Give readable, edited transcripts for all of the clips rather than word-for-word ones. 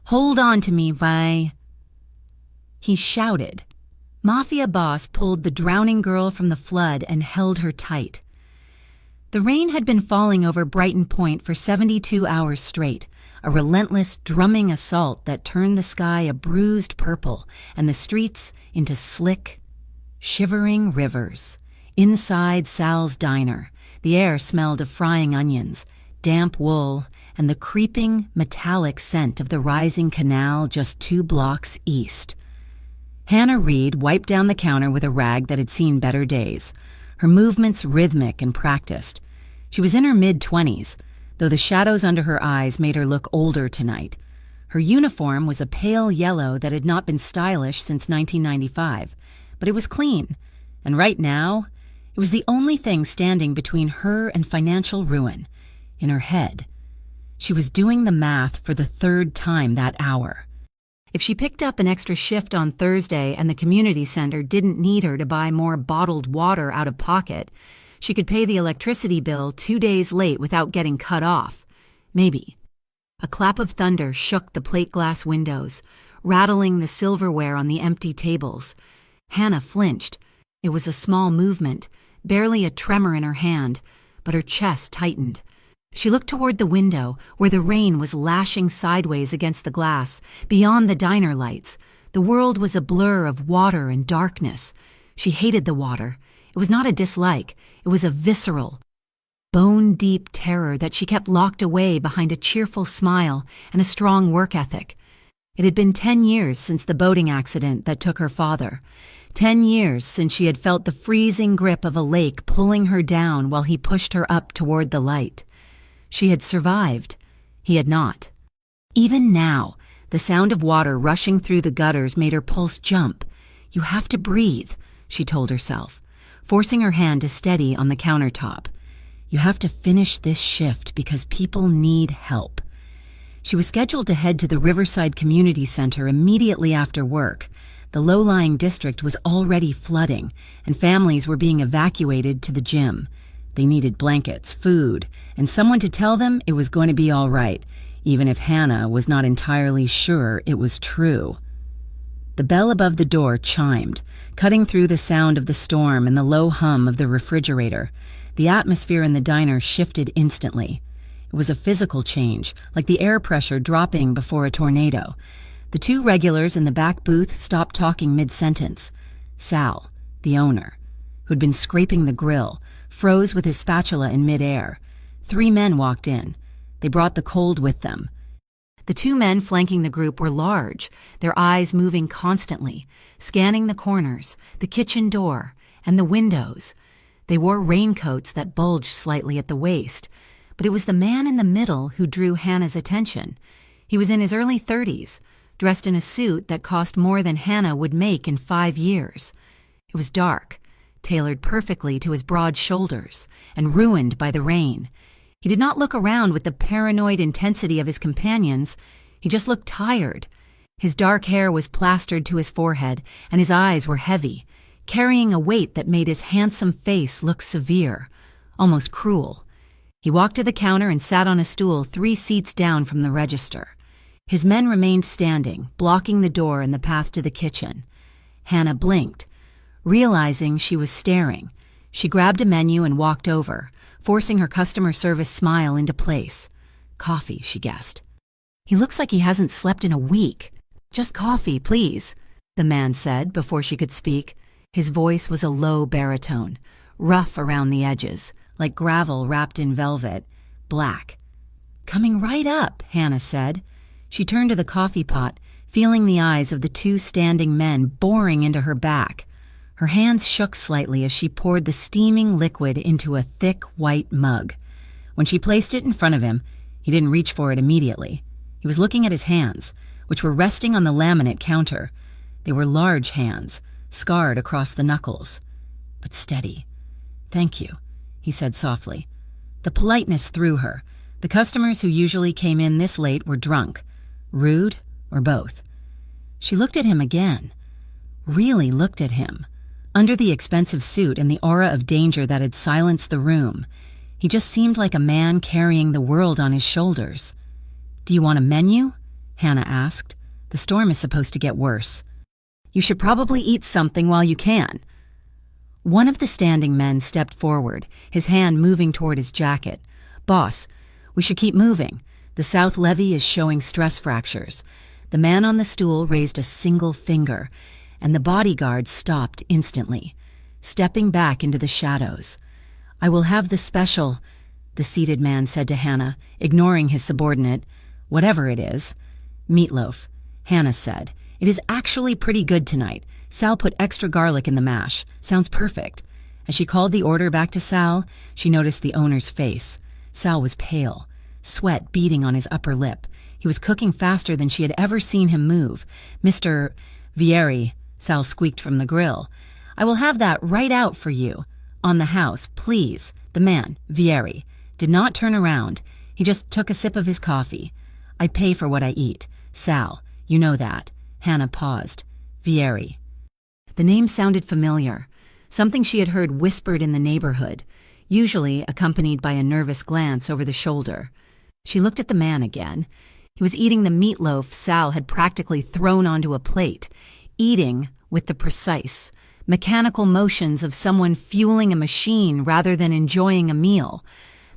Hold on to me, Vi. He shouted. Mafia boss pulled the drowning girl from the flood and held her tight. The rain had been falling over Brighton Point for 72 hours straight, a relentless, drumming assault that turned the sky a bruised purple and the streets into slick, shivering rivers. Inside Sal's diner, the air smelled of frying onions, damp wool, and the creeping, metallic scent of the rising canal just 2 blocks east. Hannah Reed wiped down the counter with a rag that had seen better days, her movements rhythmic and practiced. She was in her mid-20s, though the shadows under her eyes made her look older tonight. Her uniform was a pale yellow that had not been stylish since 1995, but it was clean, and right now, it was the only thing standing between her and financial ruin. In her head, she was doing the math for the 3rd time that hour. If she picked up an extra shift on Thursday and the community center didn't need her to buy more bottled water out of pocket, she could pay the electricity bill 2 days late without getting cut off. Maybe. A clap of thunder shook the plate glass windows, rattling the silverware on the empty tables. Hannah flinched. It was a small movement, barely a tremor in her hand, but her chest tightened. She looked toward the window, where the rain was lashing sideways against the glass, beyond the diner lights. The world was a blur of water and darkness. She hated the water. It was not a dislike. It was a visceral, bone-deep terror that she kept locked away behind a cheerful smile and a strong work ethic. It had been 10 years since the boating accident that took her father. 10 years since she had felt the freezing grip of a lake pulling her down while he pushed her up toward the light. She had survived. He had not. Even now, the sound of water rushing through the gutters made her pulse jump. You have to breathe, she told herself, forcing her hand to steady on the countertop. You have to finish this shift because people need help. She was scheduled to head to the Riverside Community Center immediately after work. The low-lying district was already flooding, and families were being evacuated to the gym. They needed blankets, food, and someone to tell them it was going to be all right, even if Hannah was not entirely sure it was true. The bell above the door chimed, cutting through the sound of the storm and the low hum of the refrigerator. The atmosphere in the diner shifted instantly. It was a physical change, like the air pressure dropping before a tornado. The 2 regulars in the back booth stopped talking mid-sentence. Sal, the owner, who'd been scraping the grill, froze with his spatula in mid-air. 3 men walked in. They brought the cold with them. The 2 men flanking the group were large, their eyes moving constantly, scanning the corners, the kitchen door, and the windows. They wore raincoats that bulged slightly at the waist, but it was the man in the middle who drew Hannah's attention. He was in his early 30s, dressed in a suit that cost more than Hannah would make in 5 years. It was dark, tailored perfectly to his broad shoulders, and ruined by the rain. He did not look around with the paranoid intensity of his companions. He just looked tired. His dark hair was plastered to his forehead, and his eyes were heavy, carrying a weight that made his handsome face look severe, almost cruel. He walked to the counter and sat on a stool 3 seats down from the register. His men remained standing, blocking the door and the path to the kitchen. Hannah blinked. Realizing she was staring, she grabbed a menu and walked over, forcing her customer service smile into place. Coffee, she guessed. He looks like he hasn't slept in a week. Just coffee, please, the man said before she could speak. His voice was a low baritone, rough around the edges, like gravel wrapped in velvet, black. Coming right up, Hannah said. She turned to the coffee pot, feeling the eyes of the 2 standing men boring into her back. Her hands shook slightly as she poured the steaming liquid into a thick white mug. When she placed it in front of him, he didn't reach for it immediately. He was looking at his hands, which were resting on the laminate counter. They were large hands, scarred across the knuckles, but steady. "Thank you," he said softly. The politeness threw her. The customers who usually came in this late were drunk, rude, or both. She looked at him again, really looked at him. Under the expensive suit and the aura of danger that had silenced the room, he just seemed like a man carrying the world on his shoulders. "Do you want a menu?" Hannah asked. "The storm is supposed to get worse. You should probably eat something while you can." One of the standing men stepped forward, his hand moving toward his jacket. "Boss, we should keep moving. The South Levee is showing stress fractures." The man on the stool raised a single finger, and the bodyguard stopped instantly, stepping back into the shadows. "I will have the special," the seated man said to Hannah, ignoring his subordinate. "Whatever it is." "Meatloaf," Hannah said. "It is actually pretty good tonight. Sal put extra garlic in the mash. Sounds perfect." As she called the order back to Sal, she noticed the owner's face. Sal was pale, sweat beading on his upper lip. He was cooking faster than she had ever seen him move. "Mr. Vieri," Sal squeaked from the grill. "I will have that right out for you. On the house, please." The man, Vieri, did not turn around. He just took a sip of his coffee. "I pay for what I eat. Sal, you know that." Hannah paused. "Vieri." The name sounded familiar, something she had heard whispered in the neighborhood, usually accompanied by a nervous glance over the shoulder. She looked at the man again. He was eating the meatloaf Sal had practically thrown onto a plate, eating with the precise, mechanical motions of someone fueling a machine rather than enjoying a meal.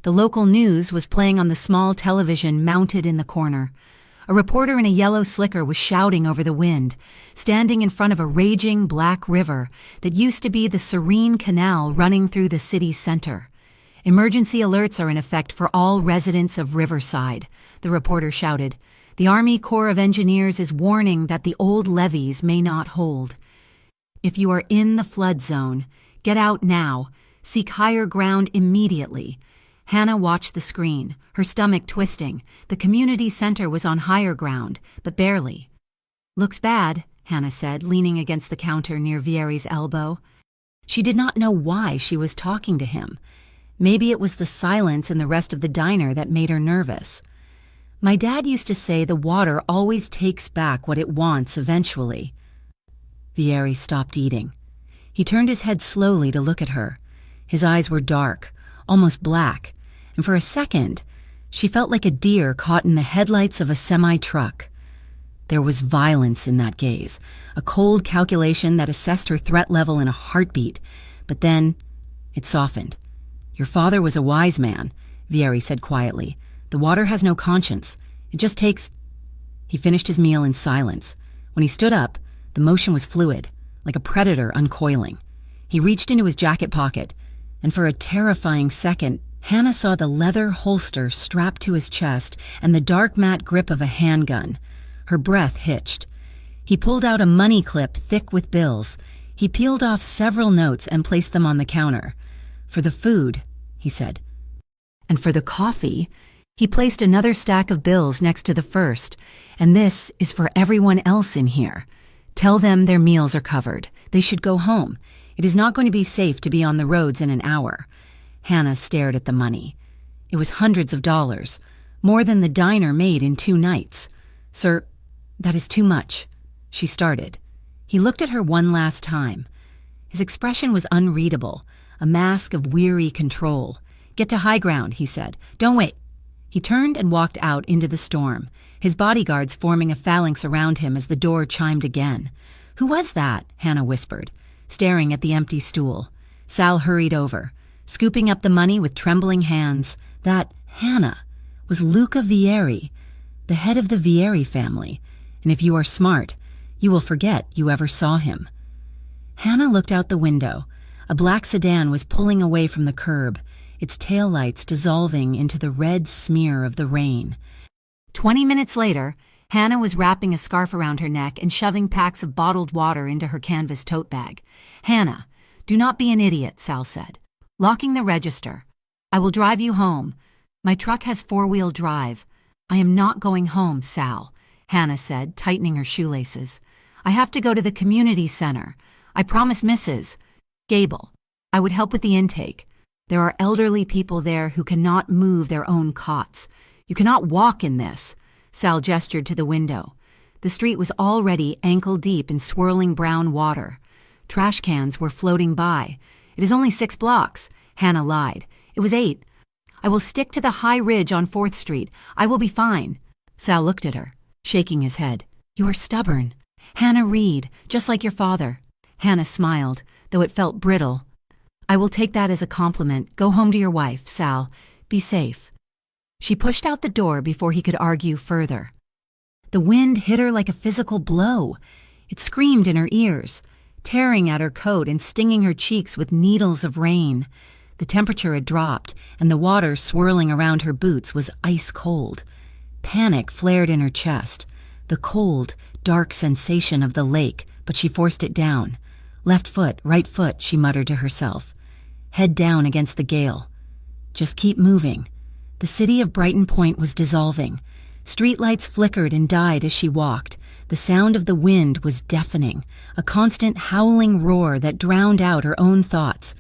The local news was playing on the small television mounted in the corner. A reporter in a yellow slicker was shouting over the wind, standing in front of a raging black river that used to be the serene canal running through the city's center. "Emergency alerts are in effect for all residents of Riverside," the reporter shouted. "The Army Corps of Engineers is warning that the old levees may not hold. If you are in the flood zone, get out now. Seek higher ground immediately." Hannah watched the screen, her stomach twisting. The community center was on higher ground, but barely. "Looks bad," Hannah said, leaning against the counter near Vieri's elbow. She did not know why she was talking to him. Maybe it was the silence in the rest of the diner that made her nervous. "My dad used to say the water always takes back what it wants eventually." Vieri stopped eating. He turned his head slowly to look at her. His eyes were dark, almost black, and for a second, she felt like a deer caught in the headlights of a semi-truck. There was violence in that gaze, a cold calculation that assessed her threat level in a heartbeat, but then it softened. "Your father was a wise man," Vieri said quietly. "The water has no conscience. It just takes—" He finished his meal in silence. When he stood up, the motion was fluid, like a predator uncoiling. He reached into his jacket pocket, and for a terrifying second, Hannah saw the leather holster strapped to his chest and the dark matte grip of a handgun. Her breath hitched. He pulled out a money clip thick with bills. He peeled off several notes and placed them on the counter. "For the food," he said. "And for the coffee," he placed another stack of bills next to the first. "And this is for everyone else in here. Tell them their meals are covered. They should go home. It is not going to be safe to be on the roads in an hour." Hannah stared at the money. It was hundreds of dollars, more than the diner made in 2 nights. "Sir, that is too much," she started. He looked at her one last time. His expression was unreadable, a mask of weary control. "Get to high ground," he said. "Don't wait." He turned and walked out into the storm, his bodyguards forming a phalanx around him as the door chimed again. "Who was that?" Hannah whispered, staring at the empty stool. Sal hurried over, scooping up the money with trembling hands. That, Hannah, was Luca Vieri, the head of the Vieri family, and if you are smart, you will forget you ever saw him. Hannah looked out the window. A black sedan was pulling away from the curb, its taillights dissolving into the red smear of the rain. 20 minutes later, Hannah was wrapping a scarf around her neck and shoving packs of bottled water into her canvas tote bag. "Hannah, do not be an idiot," Sal said, locking the register. "I will drive you home. My truck has 4-wheel drive. I am not going home, Sal," Hannah said, tightening her shoelaces. "I have to go to the community center. I promised Mrs. Gable I would help with the intake. There are elderly people there who cannot move their own cots. You cannot walk in this." Sal gestured to the window. The street was already ankle-deep in swirling brown water. Trash cans were floating by. "It is only 6 blocks," Hannah lied. "It was 8. I will stick to the high ridge on 4th Street. I will be fine." Sal looked at her. shaking his head. "You're stubborn. Hannah Reed, just like your father." Hannah smiled, though it felt brittle. "I will take that as a compliment. Go home to your wife, Sal. Be safe." She pushed out the door before he could argue further. The wind hit her like a physical blow. It screamed in her ears, tearing at her coat and stinging her cheeks with needles of rain. The temperature had dropped, and the water swirling around her boots was ice cold. Panic flared in her chest, the cold, dark sensation of the lake, but she forced it down. "Left foot, right foot," she muttered to herself. Head down against the gale. Just keep moving. The city of Brighton Point was dissolving. Streetlights flickered and died as she walked. The sound of the wind was deafening, a constant howling roar that drowned out her own thoughts.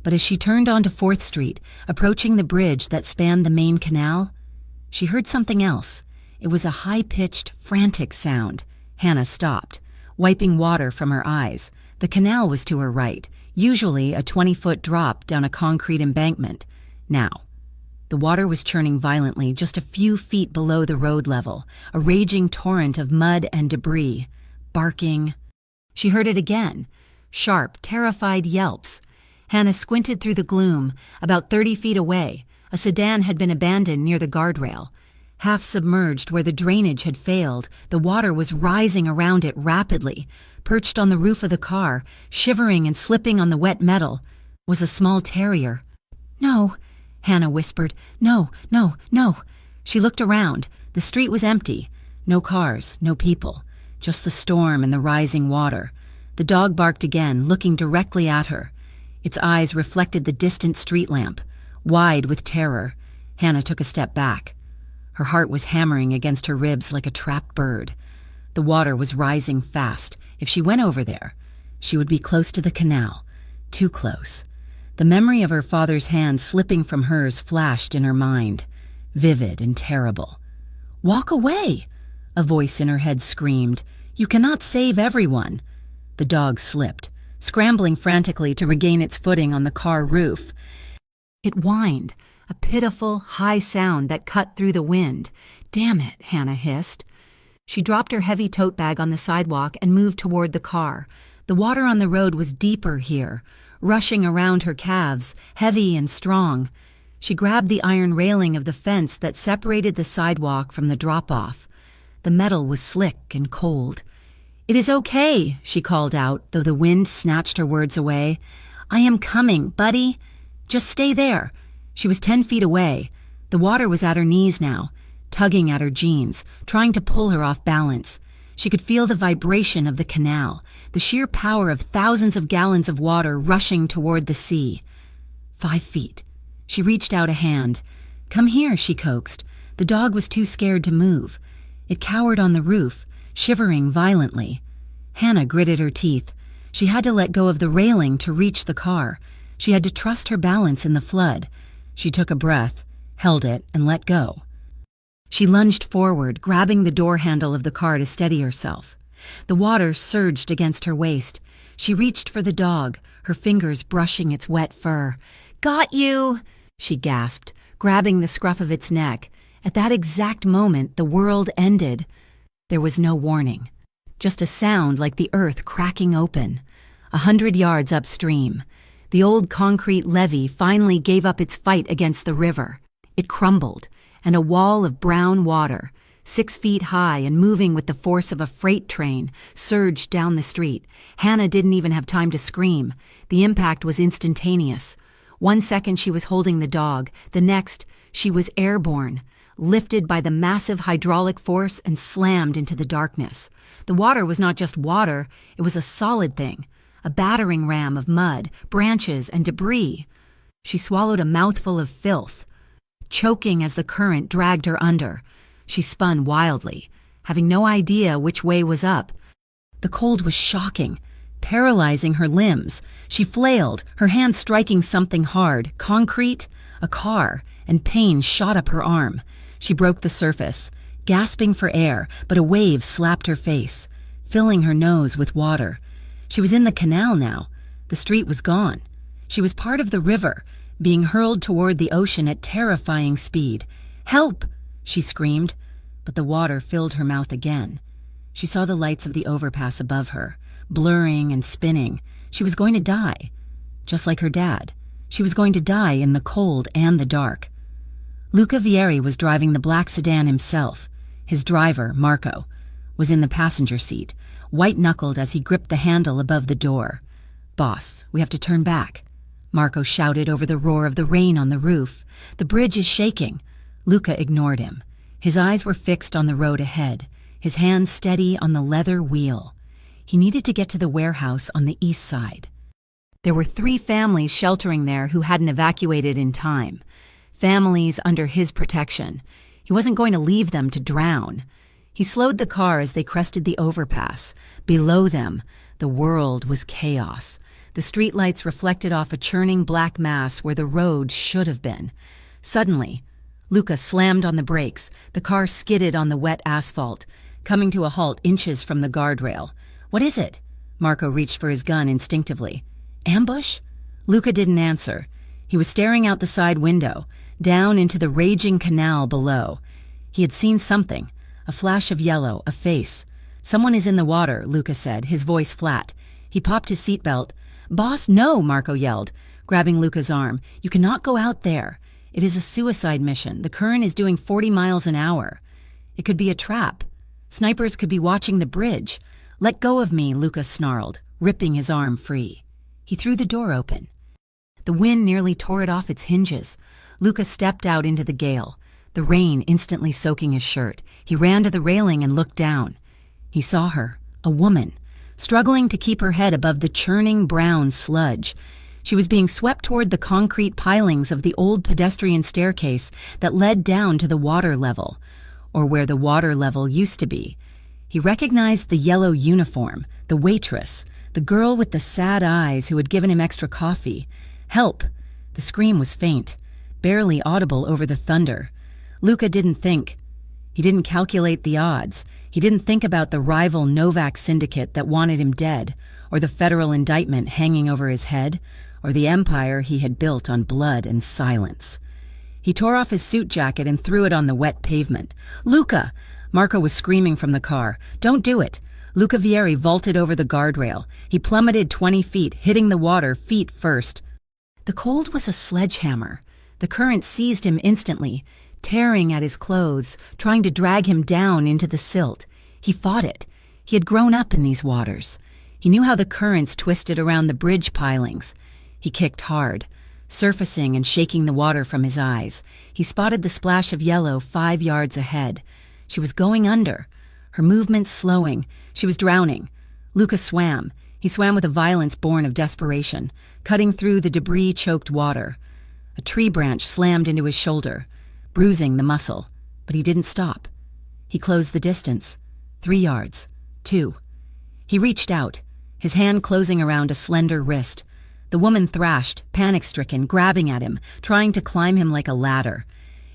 But as she turned onto 4th Street, approaching the bridge that spanned the main canal, she heard something else. It was a high-pitched, frantic sound. Hannah stopped, wiping water from her eyes. The canal was to her right, usually a 20-foot drop down a concrete embankment. Now, the water was churning violently just a few feet below the road level, a raging torrent of mud and debris. Barking. She heard it again. Sharp, terrified yelps. Hannah squinted through the gloom. About 30 feet away, a sedan had been abandoned near the guardrail. Half submerged where the drainage had failed, the water was rising around it rapidly. Perched on the roof of the car, shivering and slipping on the wet metal, was a small terrier. "No," Hannah whispered. "No, no, no." She looked around. The street was empty. No cars, no people. Just the storm and the rising water. The dog barked again, looking directly at her. Its eyes reflected the distant street lamp, wide with terror. Hannah took a step back. Her heart was hammering against her ribs like a trapped bird. The water was rising fast. If she went over there, she would be close to the canal. Too close. The memory of her father's hand slipping from hers flashed in her mind, vivid and terrible. "Walk away!" a voice in her head screamed. "You cannot save everyone." The dog slipped, scrambling frantically to regain its footing on the car roof. It whined, a pitiful, high sound that cut through the wind. "Damn it," Hannah hissed. She dropped her heavy tote bag on the sidewalk and moved toward the car. The water on the road was deeper here, rushing around her calves, heavy and strong. She grabbed the iron railing of the fence that separated the sidewalk from the drop-off. The metal was slick and cold. "It is okay," she called out, though the wind snatched her words away. "I am coming, buddy. Just stay there." She was 10 feet away. The water was at her knees now, tugging at her jeans, trying to pull her off balance. She could feel the vibration of the canal, the sheer power of thousands of gallons of water rushing toward the sea. 5 feet. She reached out a hand. "Come here," she coaxed. The dog was too scared to move. It cowered on the roof, shivering violently. Hannah gritted her teeth. She had to let go of the railing to reach the car. She had to trust her balance in the flood. She took a breath, held it, and let go. She lunged forward, grabbing the door handle of the car to steady herself. The water surged against her waist. She reached for the dog, her fingers brushing its wet fur. "Got you!" she gasped, grabbing the scruff of its neck. At that exact moment, the world ended. There was no warning, just a sound like the earth cracking open. 100 yards upstream, the old concrete levee finally gave up its fight against the river. It crumbled, and a wall of brown water, 6 feet high and moving with the force of a freight train, surged down the street. Hannah didn't even have time to scream. The impact was instantaneous. 1 second she was holding the dog, the next she was airborne, lifted by the massive hydraulic force and slammed into the darkness. The water was not just water, it was a solid thing, a battering ram of mud, branches, and debris. She swallowed a mouthful of filth, choking as the current dragged her under. She spun wildly, having no idea which way was up. The cold was shocking, paralyzing her limbs. She flailed, her hand striking something hard, concrete, a car, and pain shot up her arm. She broke the surface, gasping for air, but a wave slapped her face, filling her nose with water. She was in the canal now. The street was gone. She was part of the river, being hurled toward the ocean at terrifying speed. "Help!" she screamed, but the water filled her mouth again. She saw the lights of the overpass above her, blurring and spinning. She was going to die. Just like her dad, she was going to die in the cold and the dark. Luca Vieri was driving the black sedan himself. His driver, Marco, was in the passenger seat, white-knuckled as he gripped the handle above the door. "Boss, we have to turn back," Marco shouted over the roar of the rain on the roof. "The bridge is shaking." Luca ignored him. His eyes were fixed on the road ahead, his hands steady on the leather wheel. He needed to get to the warehouse on the east side. There were 3 families sheltering there who hadn't evacuated in time. Families under his protection. He wasn't going to leave them to drown. He slowed the car as they crested the overpass. Below them, the world was chaos. The streetlights reflected off a churning black mass where the road should have been. Suddenly, Luca slammed on the brakes. The car skidded on the wet asphalt, coming to a halt inches from the guardrail. "What is it?" Marco reached for his gun instinctively. "Ambush?" Luca didn't answer. He was staring out the side window, down into the raging canal below. He had seen something, a flash of yellow, a face. "Someone is in the water," Luca said, his voice flat. He popped his seatbelt. "Boss, no!" Marco yelled, grabbing Luca's arm. "You cannot go out there. It is a suicide mission. The current is doing 40 miles an hour. It could be a trap. Snipers could be watching the bridge." "Let go of me," Luca snarled, ripping his arm free. He threw the door open. The wind nearly tore it off its hinges. Luca stepped out into the gale, the rain instantly soaking his shirt. He ran to the railing and looked down. He saw her, a woman, struggling to keep her head above the churning brown sludge. She was being swept toward the concrete pilings of the old pedestrian staircase that led down to the water level, or where the water level used to be. He recognized the yellow uniform, the waitress, the girl with the sad eyes who had given him extra coffee. "Help!" The scream was faint, barely audible over the thunder. Luca didn't think. He didn't calculate the odds. He didn't think about the rival Novak syndicate that wanted him dead, or the federal indictment hanging over his head, or the empire he had built on blood and silence. He tore off his suit jacket and threw it on the wet pavement. "Luca!" Marco was screaming from the car. "Don't do it!" Luca Vieri vaulted over the guardrail. He plummeted 20 feet, hitting the water feet first. The cold was a sledgehammer. The current seized him instantly, tearing at his clothes, trying to drag him down into the silt. He fought it. He had grown up in these waters. He knew how the currents twisted around the bridge pilings. He kicked hard, surfacing and shaking the water from his eyes. He spotted the splash of yellow 5 yards ahead. She was going under, her movements slowing. She was drowning. Luca swam. He swam with a violence born of desperation, cutting through the debris-choked water. A tree branch slammed into his shoulder, bruising the muscle, but he didn't stop. He closed the distance. 3 yards. 2. He reached out, his hand closing around a slender wrist. The woman thrashed, panic-stricken, grabbing at him, trying to climb him like a ladder.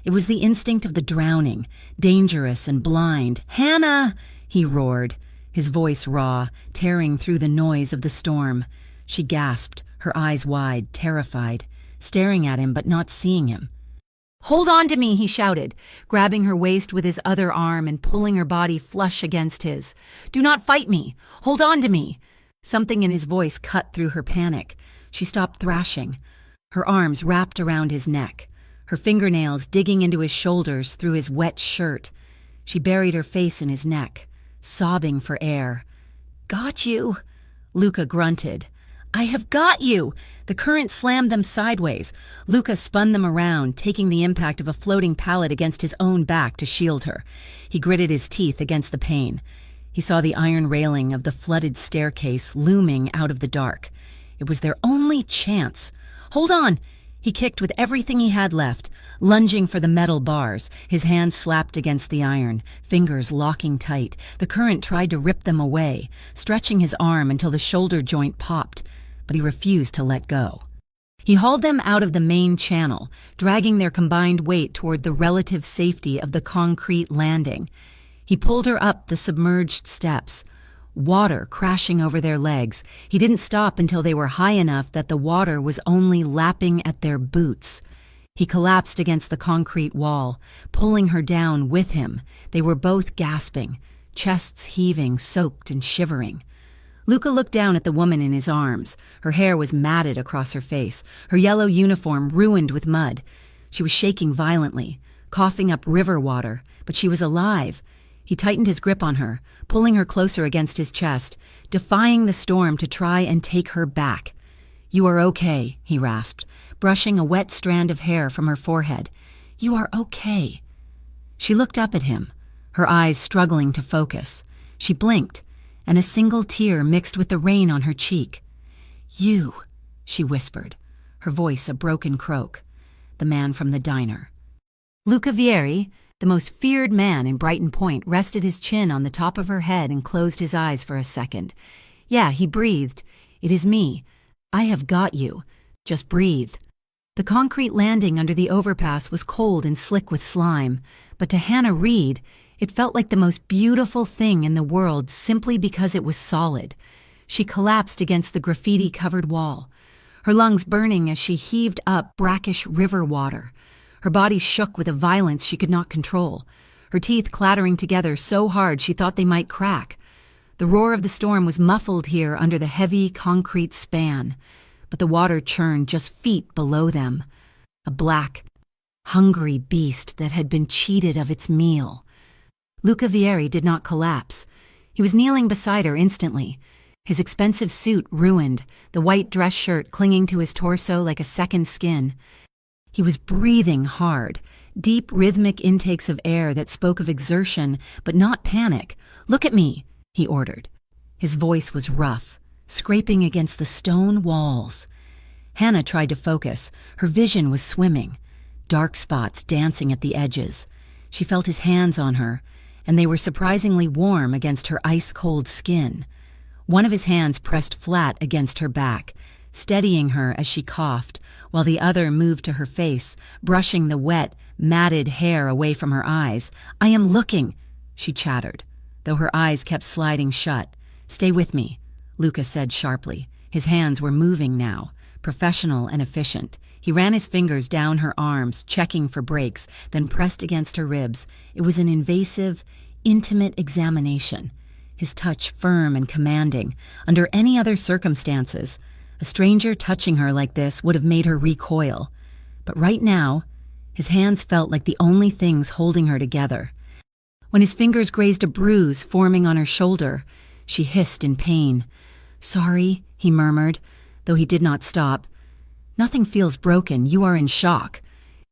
It was the instinct of the drowning, dangerous and blind. "Hannah!" he roared, his voice raw, tearing through the noise of the storm. She gasped, her eyes wide, terrified, staring at him but not seeing him. "Hold on to me," he shouted, grabbing her waist with his other arm and pulling her body flush against his. "Do not fight me. Hold on to me." Something in his voice cut through her panic. She stopped thrashing, her arms wrapped around his neck, her fingernails digging into his shoulders through his wet shirt. She buried her face in his neck, sobbing for air. "Got you," Luca grunted. "I have got you!" The current slammed them sideways. Luca spun them around, taking the impact of a floating pallet against his own back to shield her. He gritted his teeth against the pain. He saw the iron railing of the flooded staircase looming out of the dark. It was their only chance. "Hold on!" He kicked with everything he had left, lunging for the metal bars. His hands slapped against the iron, fingers locking tight. The current tried to rip them away, stretching his arm until the shoulder joint popped, but he refused to let go. He hauled them out of the main channel, dragging their combined weight toward the relative safety of the concrete landing. He pulled her up the submerged steps, water crashing over their legs. He didn't stop until they were high enough that the water was only lapping at their boots. He collapsed against the concrete wall, pulling her down with him. They were both gasping, chests heaving, soaked and shivering. Luca looked down at the woman in his arms. Her hair was matted across her face, her yellow uniform ruined with mud. She was shaking violently, coughing up river water, but she was alive. He tightened his grip on her, pulling her closer against his chest, defying the storm to try and take her back. "You are okay," he rasped, brushing a wet strand of hair from her forehead. "You are okay." She looked up at him, her eyes struggling to focus. She blinked, and a single tear mixed with the rain on her cheek. "You," she whispered, her voice a broken croak. The man from the diner. Luca Vieri, the most feared man in Brighton Point, rested his chin on the top of her head and closed his eyes for a second. "Yeah," he breathed. "It is me. I have got you. Just breathe." The concrete landing under the overpass was cold and slick with slime, but to Hannah Reed, it felt like the most beautiful thing in the world simply because it was solid. She collapsed against the graffiti-covered wall, her lungs burning as she heaved up brackish river water. Her body shook with a violence she could not control, her teeth clattering together so hard she thought they might crack. The roar of the storm was muffled here under the heavy concrete span, but the water churned just feet below them. A black, hungry beast that had been cheated of its meal. Luca Vieri did not collapse. He was kneeling beside her instantly, his expensive suit ruined, the white dress shirt clinging to his torso like a second skin. He was breathing hard, deep rhythmic intakes of air that spoke of exertion but not panic. "Look at me," he ordered. His voice was rough, scraping against the stone walls. Hannah tried to focus. Her vision was swimming, dark spots dancing at the edges. She felt his hands on her, and they were surprisingly warm against her ice-cold skin. One of his hands pressed flat against her back, steadying her as she coughed, while the other moved to her face, brushing the wet, matted hair away from her eyes. "I am looking," she chattered, though her eyes kept sliding shut. "Stay with me," Luca said sharply. His hands were moving now, professional and efficient. He ran his fingers down her arms, checking for breaks, then pressed against her ribs. It was an invasive, intimate examination, his touch firm and commanding. Under any other circumstances, a stranger touching her like this would have made her recoil. But right now, his hands felt like the only things holding her together. When his fingers grazed a bruise forming on her shoulder, she hissed in pain. "Sorry," he murmured, though he did not stop. "Nothing feels broken. You are in shock."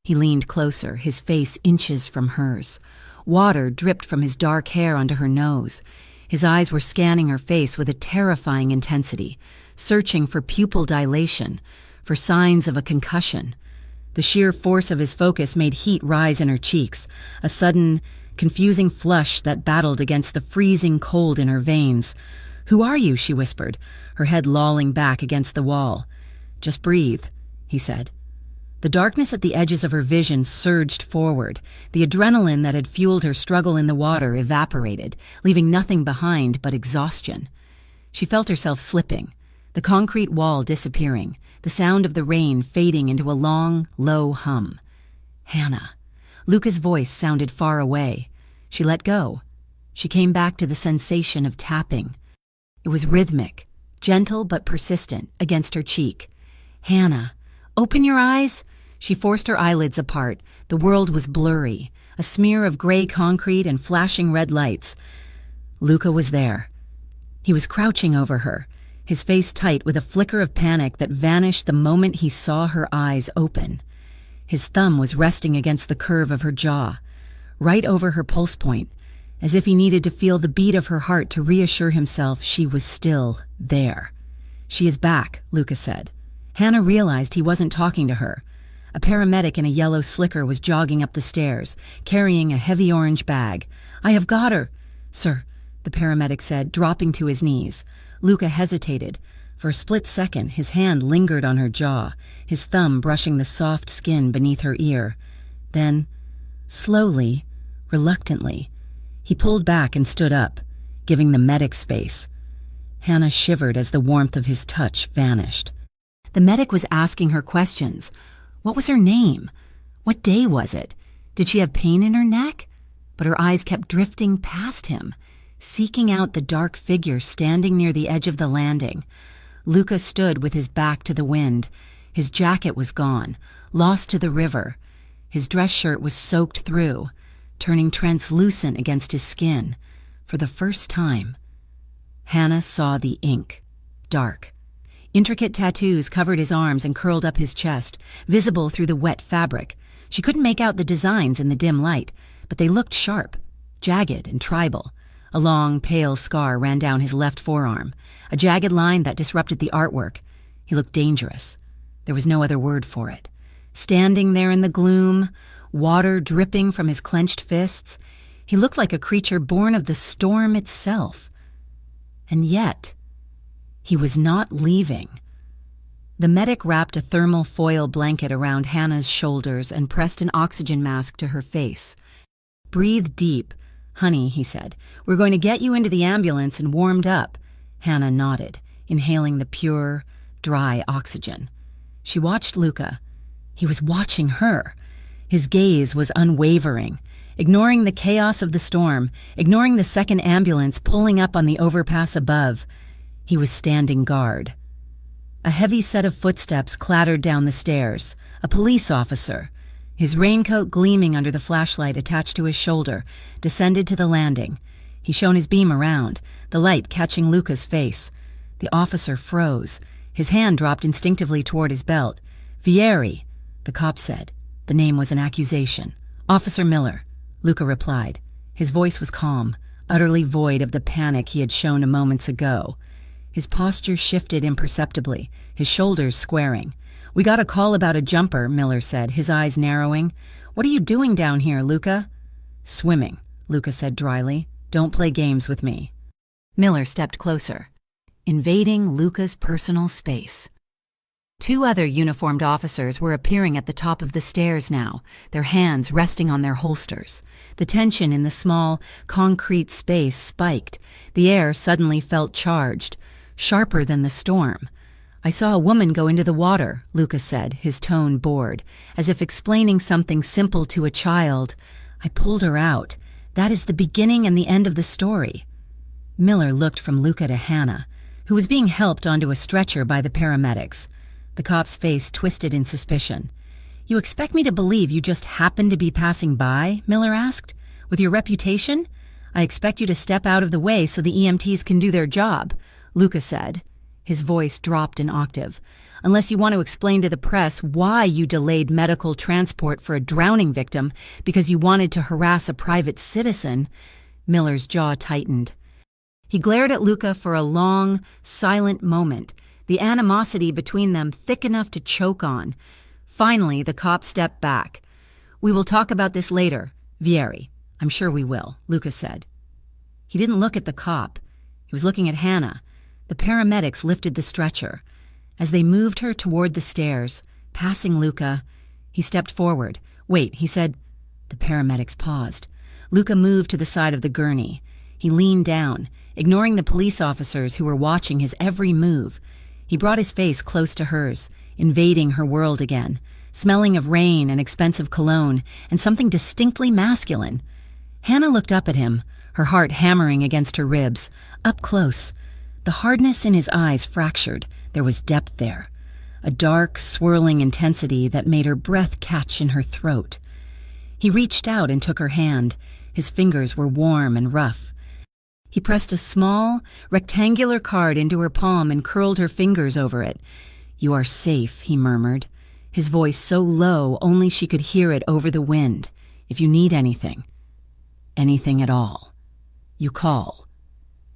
He leaned closer, his face inches from hers. Water dripped from his dark hair onto her nose. His eyes were scanning her face with a terrifying intensity, searching for pupil dilation, for signs of a concussion. The sheer force of his focus made heat rise in her cheeks, a sudden, confusing flush that battled against the freezing cold in her veins. "Who are you?" she whispered, her head lolling back against the wall. "Just breathe," he said. The darkness at the edges of her vision surged forward. The adrenaline that had fueled her struggle in the water evaporated, leaving nothing behind but exhaustion. She felt herself slipping, the concrete wall disappearing, the sound of the rain fading into a long, low hum. "Hannah." Luca's voice sounded far away. She let go. She came back to the sensation of tapping. It was rhythmic, gentle but persistent, against her cheek. "Hannah, open your eyes." She forced her eyelids apart. The world was blurry, a smear of gray concrete and flashing red lights. Luca was there. He was crouching over her, his face tight with a flicker of panic that vanished the moment he saw her eyes open. His thumb was resting against the curve of her jaw, right over her pulse point, as if he needed to feel the beat of her heart to reassure himself she was still there. "She is back," Luca said. Hannah realized he wasn't talking to her. A paramedic in a yellow slicker was jogging up the stairs, carrying a heavy orange bag. "I have got her." "Sir," the paramedic said, dropping to his knees. Luca hesitated. For a split second, his hand lingered on her jaw, his thumb brushing the soft skin beneath her ear. Then, slowly, reluctantly, he pulled back and stood up, giving the medic space. Hannah shivered as the warmth of his touch vanished. The medic was asking her questions. What was her name? What day was it? Did she have pain in her neck? But her eyes kept drifting past him, seeking out the dark figure standing near the edge of the landing. Luca stood with his back to the wind. His jacket was gone, lost to the river. His dress shirt was soaked through, turning translucent against his skin. For the first time, Hannah saw the ink, dark. Intricate tattoos covered his arms and curled up his chest, visible through the wet fabric. She couldn't make out the designs in the dim light, but they looked sharp, jagged and tribal. A long, pale scar ran down his left forearm, a jagged line that disrupted the artwork. He looked dangerous. There was no other word for it. Standing there in the gloom, water dripping from his clenched fists, he looked like a creature born of the storm itself. And yet, he was not leaving. The medic wrapped a thermal foil blanket around Hannah's shoulders and pressed an oxygen mask to her face. "Breathe deep. Honey," he said. "We're going to get you into the ambulance and warmed up." Hannah nodded, inhaling the pure, dry oxygen. She watched Luca. He was watching her. His gaze was unwavering, ignoring the chaos of the storm, ignoring the second ambulance pulling up on the overpass above. He was standing guard. A heavy set of footsteps clattered down the stairs. A police officer, his raincoat gleaming under the flashlight attached to his shoulder, descended to the landing. He shone his beam around, the light catching Luca's face. The officer froze. His hand dropped instinctively toward his belt. "Vieri," the cop said. The name was an accusation. "Officer Miller," Luca replied. His voice was calm, utterly void of the panic he had shown a moments ago. His posture shifted imperceptibly, his shoulders squaring. "We got a call about a jumper," Miller said, his eyes narrowing. "What are you doing down here, Luca?" "Swimming," Luca said dryly. "Don't play games with me." Miller stepped closer, invading Luca's personal space. Two other uniformed officers were appearing at the top of the stairs now, their hands resting on their holsters. The tension in the small, concrete space spiked. The air suddenly felt charged, sharper than the storm. "I saw a woman go into the water," Luca said, his tone bored, as if explaining something simple to a child. "I pulled her out. That is the beginning and the end of the story." Miller looked from Luca to Hannah, who was being helped onto a stretcher by the paramedics. The cop's face twisted in suspicion. "You expect me to believe you just happened to be passing by?" Miller asked. "With your reputation? I expect you to step out of the way so the EMTs can do their job," Luca said. His voice dropped an octave. "Unless you want to explain to the press why you delayed medical transport for a drowning victim because you wanted to harass a private citizen." Miller's jaw tightened. He glared at Luca for a long, silent moment, the animosity between them thick enough to choke on. Finally, the cop stepped back. "We will talk about this later, Vieri." "I'm sure we will," Luca said. He didn't look at the cop. He was looking at Hannah. The paramedics lifted the stretcher. As they moved her toward the stairs, passing Luca, he stepped forward. "Wait," he said. The paramedics paused. Luca moved to the side of the gurney. He leaned down, ignoring the police officers who were watching his every move. He brought his face close to hers, invading her world again, smelling of rain and expensive cologne, and something distinctly masculine. Hannah looked up at him, her heart hammering against her ribs, up close. The hardness in his eyes fractured. There was depth there, a dark, swirling intensity that made her breath catch in her throat. He reached out and took her hand. His fingers were warm and rough. He pressed a small, rectangular card into her palm and curled her fingers over it. "You are safe," he murmured, his voice so low only she could hear it over the wind. "If you need anything at all, you call."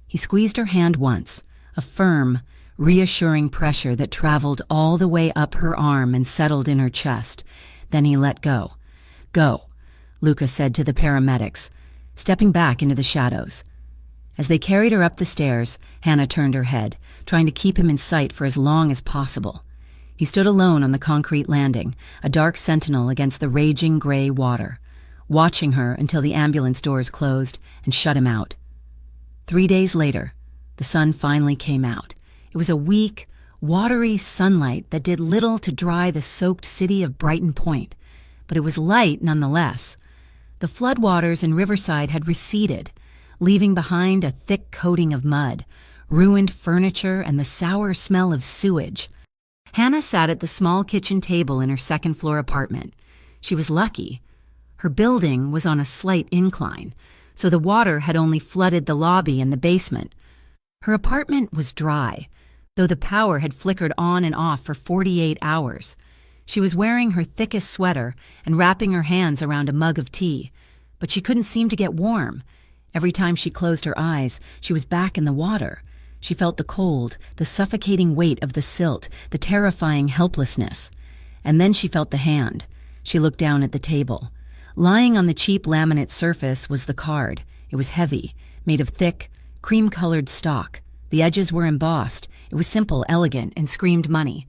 He squeezed her hand once, a firm, reassuring pressure that traveled all the way up her arm and settled in her chest. Then he let go. "Go," Luca said to the paramedics, stepping back into the shadows. As they carried her up the stairs, Hannah turned her head, trying to keep him in sight for as long as possible. He stood alone on the concrete landing, a dark sentinel against the raging gray water, watching her until the ambulance doors closed and shut him out. 3 days later, the sun finally came out. It was a weak, watery sunlight that did little to dry the soaked city of Brighton Point. but it was light nonetheless. The floodwaters in Riverside had receded, leaving behind a thick coating of mud, ruined furniture, and the sour smell of sewage. Hannah sat at the small kitchen table in her second-floor apartment. She was lucky. Her building was on a slight incline, so the water had only flooded the lobby and the basement. Her apartment was dry, though the power had flickered on and off for 48 hours. She was wearing her thickest sweater and wrapping her hands around a mug of tea, but she couldn't seem to get warm. Every time she closed her eyes, she was back in the water. She felt the cold, the suffocating weight of the silt, the terrifying helplessness. And then she felt the hand. She looked down at the table. Lying on the cheap laminate surface was the card. It was heavy, made of thick, cream-colored stock. The edges were embossed. It was simple, elegant, and screamed money.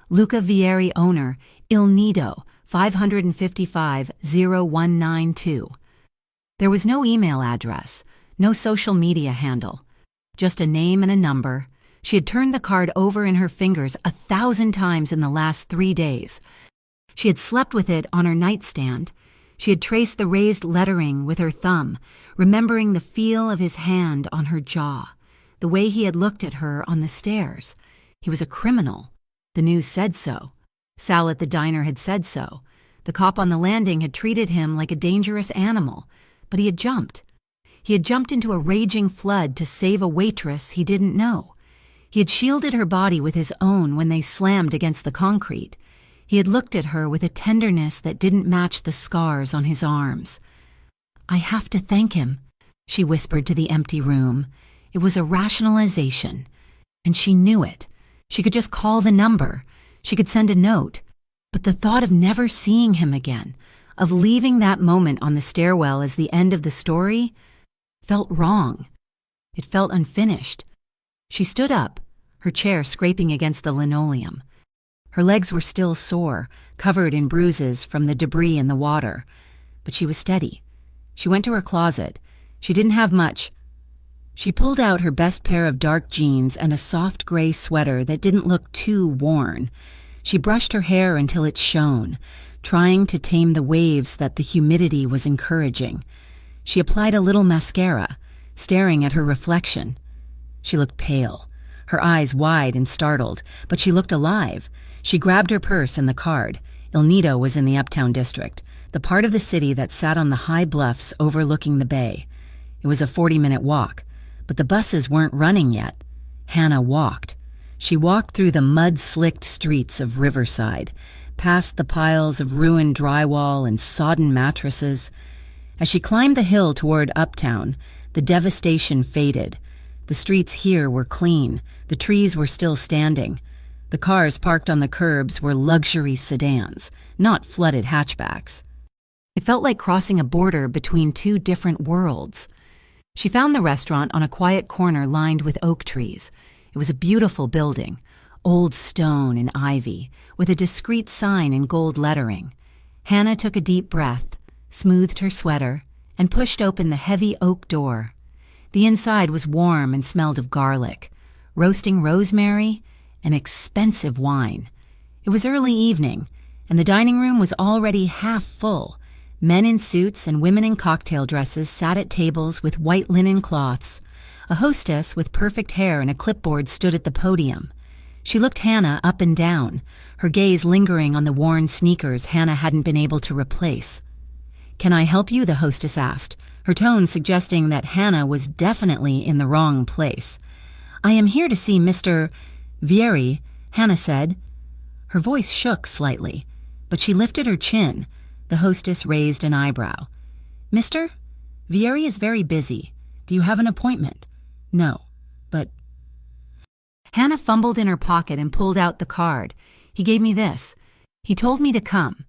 Luca Vieri owner, Il Nido, 555-0192. There was no email address, no social media handle, just a name and a number. She had turned the card over in her fingers 1,000 times in the last 3 days. She had slept with it on her nightstand. She had traced the raised lettering with her thumb, remembering the feel of his hand on her jaw, the way he had looked at her on the stairs. He was a criminal. The news said so. Sal at the diner had said so. The cop on the landing had treated him like a dangerous animal, but he had jumped. He had jumped into a raging flood to save a waitress he didn't know. He had shielded her body with his own when they slammed against the concrete. He had looked at her with a tenderness that didn't match the scars on his arms. "I have to thank him," she whispered to the empty room. It was a rationalization, and she knew it. She could just call the number. She could send a note. But the thought of never seeing him again, of leaving that moment on the stairwell as the end of the story, felt wrong. It felt unfinished. She stood up, her chair scraping against the linoleum. Her legs were still sore, covered in bruises from the debris in the water. But she was steady. She went to her closet. She didn't have much. She pulled out her best pair of dark jeans and a soft gray sweater that didn't look too worn. She brushed her hair until it shone, trying to tame the waves that the humidity was encouraging. She applied a little mascara, staring at her reflection. She looked pale, her eyes wide and startled, but she looked alive. She grabbed her purse and the card. Il Nido was in the Uptown District, the part of the city that sat on the high bluffs overlooking the bay. It was a 40-minute walk, but the buses weren't running yet. Hannah walked. She walked through the mud-slicked streets of Riverside, past the piles of ruined drywall and sodden mattresses. As she climbed the hill toward Uptown, the devastation faded. The streets here were clean. The trees were still standing. The cars parked on the curbs were luxury sedans, not flooded hatchbacks. It felt like crossing a border between two different worlds. She found the restaurant on a quiet corner lined with oak trees. It was a beautiful building, old stone and ivy, with a discreet sign in gold lettering. Hannah took a deep breath, smoothed her sweater, and pushed open the heavy oak door. The inside was warm and smelled of garlic, roasting rosemary, and expensive wine. It was early evening, and the dining room was already half full. Men in suits and women in cocktail dresses sat at tables with white linen cloths. A hostess with perfect hair and a clipboard stood at the podium. She looked Hannah up and down, her gaze lingering on the worn sneakers Hannah hadn't been able to replace. "Can I help you?" the hostess asked, her tone suggesting that Hannah was definitely in the wrong place. "I am here to see Mr. Vieri," Hannah said. Her voice shook slightly, but she lifted her chin. The hostess raised an eyebrow. "Mr. Vieri is very busy. Do you have an appointment?" "No, but—" Hannah fumbled in her pocket and pulled out the card. "He gave me this. He told me to come."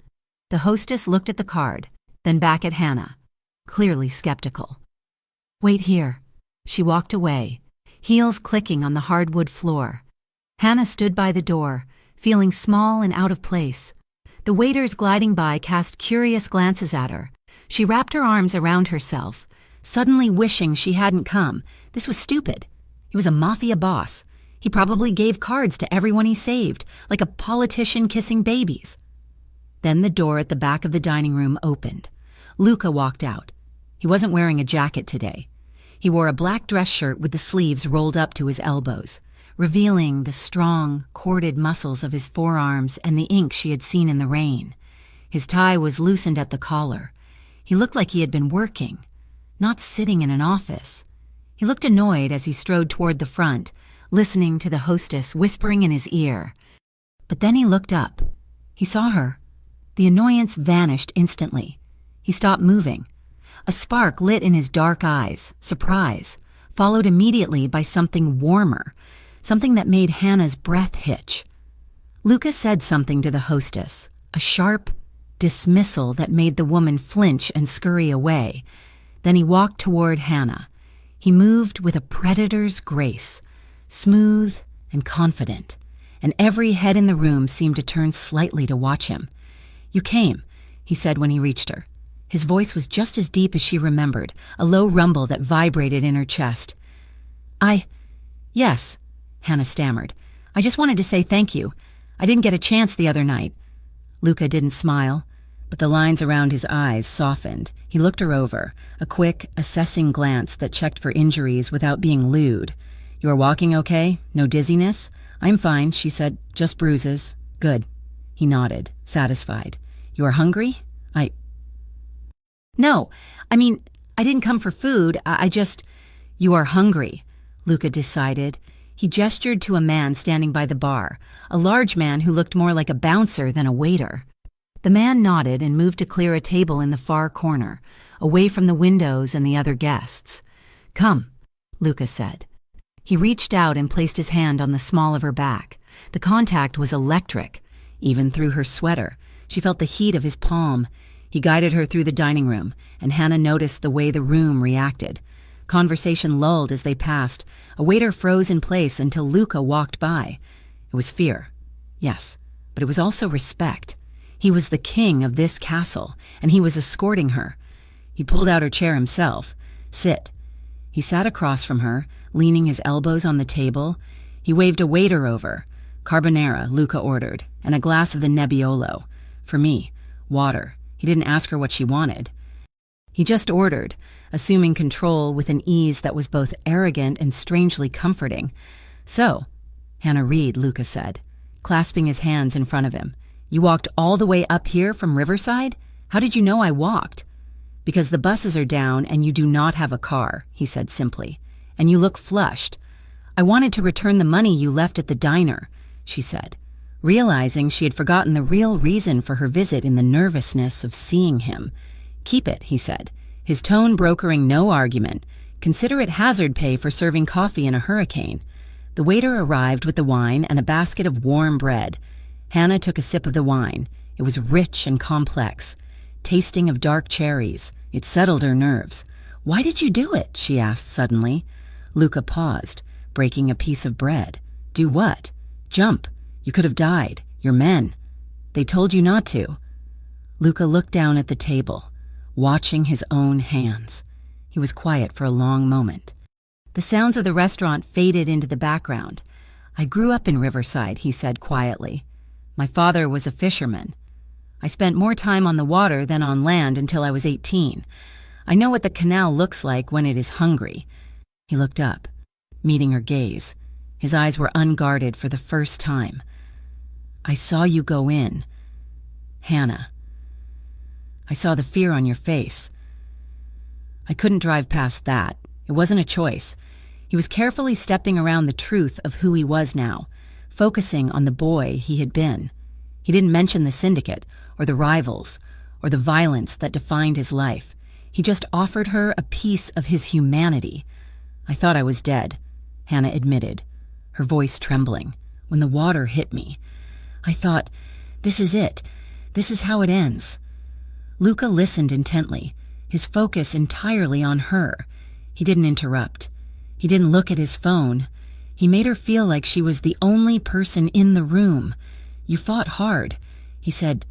The hostess looked at the card, then back at Hannah, clearly skeptical. "Wait here." She walked away, heels clicking on the hardwood floor. Hannah stood by the door, feeling small and out of place. The waiters gliding by cast curious glances at her. She wrapped her arms around herself, suddenly wishing she hadn't come. This was stupid. He was a mafia boss. He probably gave cards to everyone he saved, like a politician kissing babies. Then the door at the back of the dining room opened. Luca walked out. He wasn't wearing a jacket today. He wore a black dress shirt with the sleeves rolled up to his elbows, revealing the strong, corded muscles of his forearms and the ink she had seen in the rain. His tie was loosened at the collar. He looked like he had been working, not sitting in an office. He looked annoyed as he strode toward the front, listening to the hostess whispering in his ear. But then he looked up. He saw her. The annoyance vanished instantly. He stopped moving. A spark lit in his dark eyes, surprise, followed immediately by something warmer, something that made Hannah's breath hitch. Luca said something to the hostess, a sharp dismissal that made the woman flinch and scurry away. Then he walked toward Hannah. He moved with a predator's grace, smooth and confident, and every head in the room seemed to turn slightly to watch him. "You came," he said when he reached her. His voice was just as deep as she remembered, a low rumble that vibrated in her chest. Yes, Hannah stammered. "I just wanted to say thank you. I didn't get a chance the other night." Luca didn't smile, but the lines around his eyes softened. He looked her over, a quick, assessing glance that checked for injuries without being lewd. "You are walking okay? No dizziness?" "I'm fine," she said. "Just bruises." "Good." He nodded, satisfied. "You are hungry?" "No, I didn't come for food. I just—" "You are hungry," Luca decided. He gestured to a man standing by the bar, a large man who looked more like a bouncer than a waiter. The man nodded and moved to clear a table in the far corner, away from the windows and the other guests. "Come," Luca said. He reached out and placed his hand on the small of her back. The contact was electric. Even through her sweater, she felt the heat of his palm. He guided her through the dining room, and Hannah noticed the way the room reacted. Conversation lulled as they passed. A waiter froze in place until Luca walked by. It was fear, yes, but it was also respect. He was the king of this castle, and he was escorting her. He pulled out her chair himself. "Sit." He sat across from her, leaning his elbows on the table. He waved a waiter over. "Carbonara," Luca ordered, "and a glass of the Nebbiolo. For me, water." He didn't ask her what she wanted. He just ordered, assuming control with an ease that was both arrogant and strangely comforting. "So, Hannah Reed," Luca said, clasping his hands in front of him. "You walked all the way up here from Riverside? How did you know I walked?" "Because the buses are down and you do not have a car," he said simply. "And you look flushed." "I wanted to return the money you left at the diner," she said, realizing she had forgotten the real reason for her visit in the nervousness of seeing him. "Keep it," he said, his tone brokering no argument. "Consider it hazard pay for serving coffee in a hurricane." The waiter arrived with the wine and a basket of warm bread. Hannah took a sip of the wine. It was rich and complex, tasting of dark cherries. It settled her nerves. "Why did you do it?" she asked suddenly. Luca paused, breaking a piece of bread. "Do what?" "Jump. You could have died. You're men. They told you not to." Luca looked down at the table, watching his own hands. He was quiet for a long moment. The sounds of the restaurant faded into the background. "I grew up in Riverside," he said quietly. "My father was a fisherman. I spent more time on the water than on land until I was 18. I know what the canal looks like when it is hungry." He looked up, meeting her gaze. His eyes were unguarded for the first time. "I saw you go in, Hannah. I saw the fear on your face. I couldn't drive past that. It wasn't a choice." He was carefully stepping around the truth of who he was now, focusing on the boy he had been. He didn't mention the syndicate, or the rivals, or the violence that defined his life. He just offered her a piece of his humanity. "I thought I was dead," Hannah admitted, her voice trembling. "When the water hit me, I thought, this is it. This is how it ends." Luca listened intently, his focus entirely on her. He didn't interrupt. He didn't look at his phone. He made her feel like she was the only person in the room. "You fought hard," he said.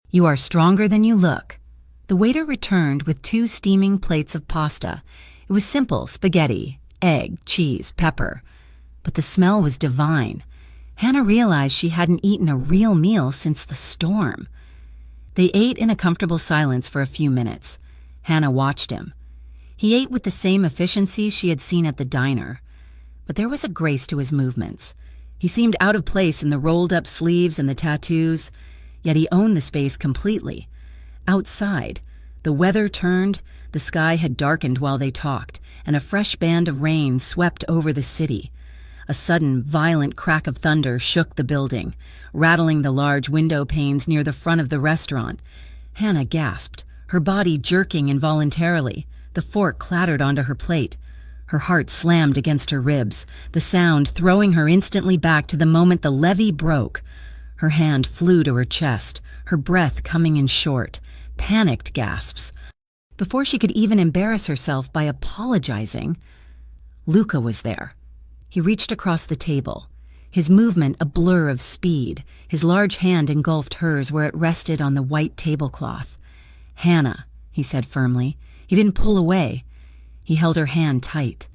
"You are stronger than you look." The waiter returned with 2 steaming plates of pasta. It was simple spaghetti, egg, cheese, pepper. But the smell was divine. Hannah realized she hadn't eaten a real meal since the storm. They ate in a comfortable silence for a few minutes. Hannah watched him. He ate with the same efficiency she had seen at the diner, but there was a grace to his movements. He seemed out of place in the rolled-up sleeves and the tattoos, yet he owned the space completely. Outside, the weather turned, the sky had darkened while they talked, and a fresh band of rain swept over the city. A sudden, violent crack of thunder shook the building, rattling the large window panes near the front of the restaurant. Hannah gasped, her body jerking involuntarily. The fork clattered onto her plate. Her heart slammed against her ribs, the sound throwing her instantly back to the moment the levee broke. Her hand flew to her chest, her breath coming in short, panicked gasps. Before she could even embarrass herself by apologizing, Luca was there. He reached across the table, his movement a blur of speed. His large hand engulfed hers where it rested on the white tablecloth. "Hannah," he said firmly. He didn't pull away. He held her hand tight,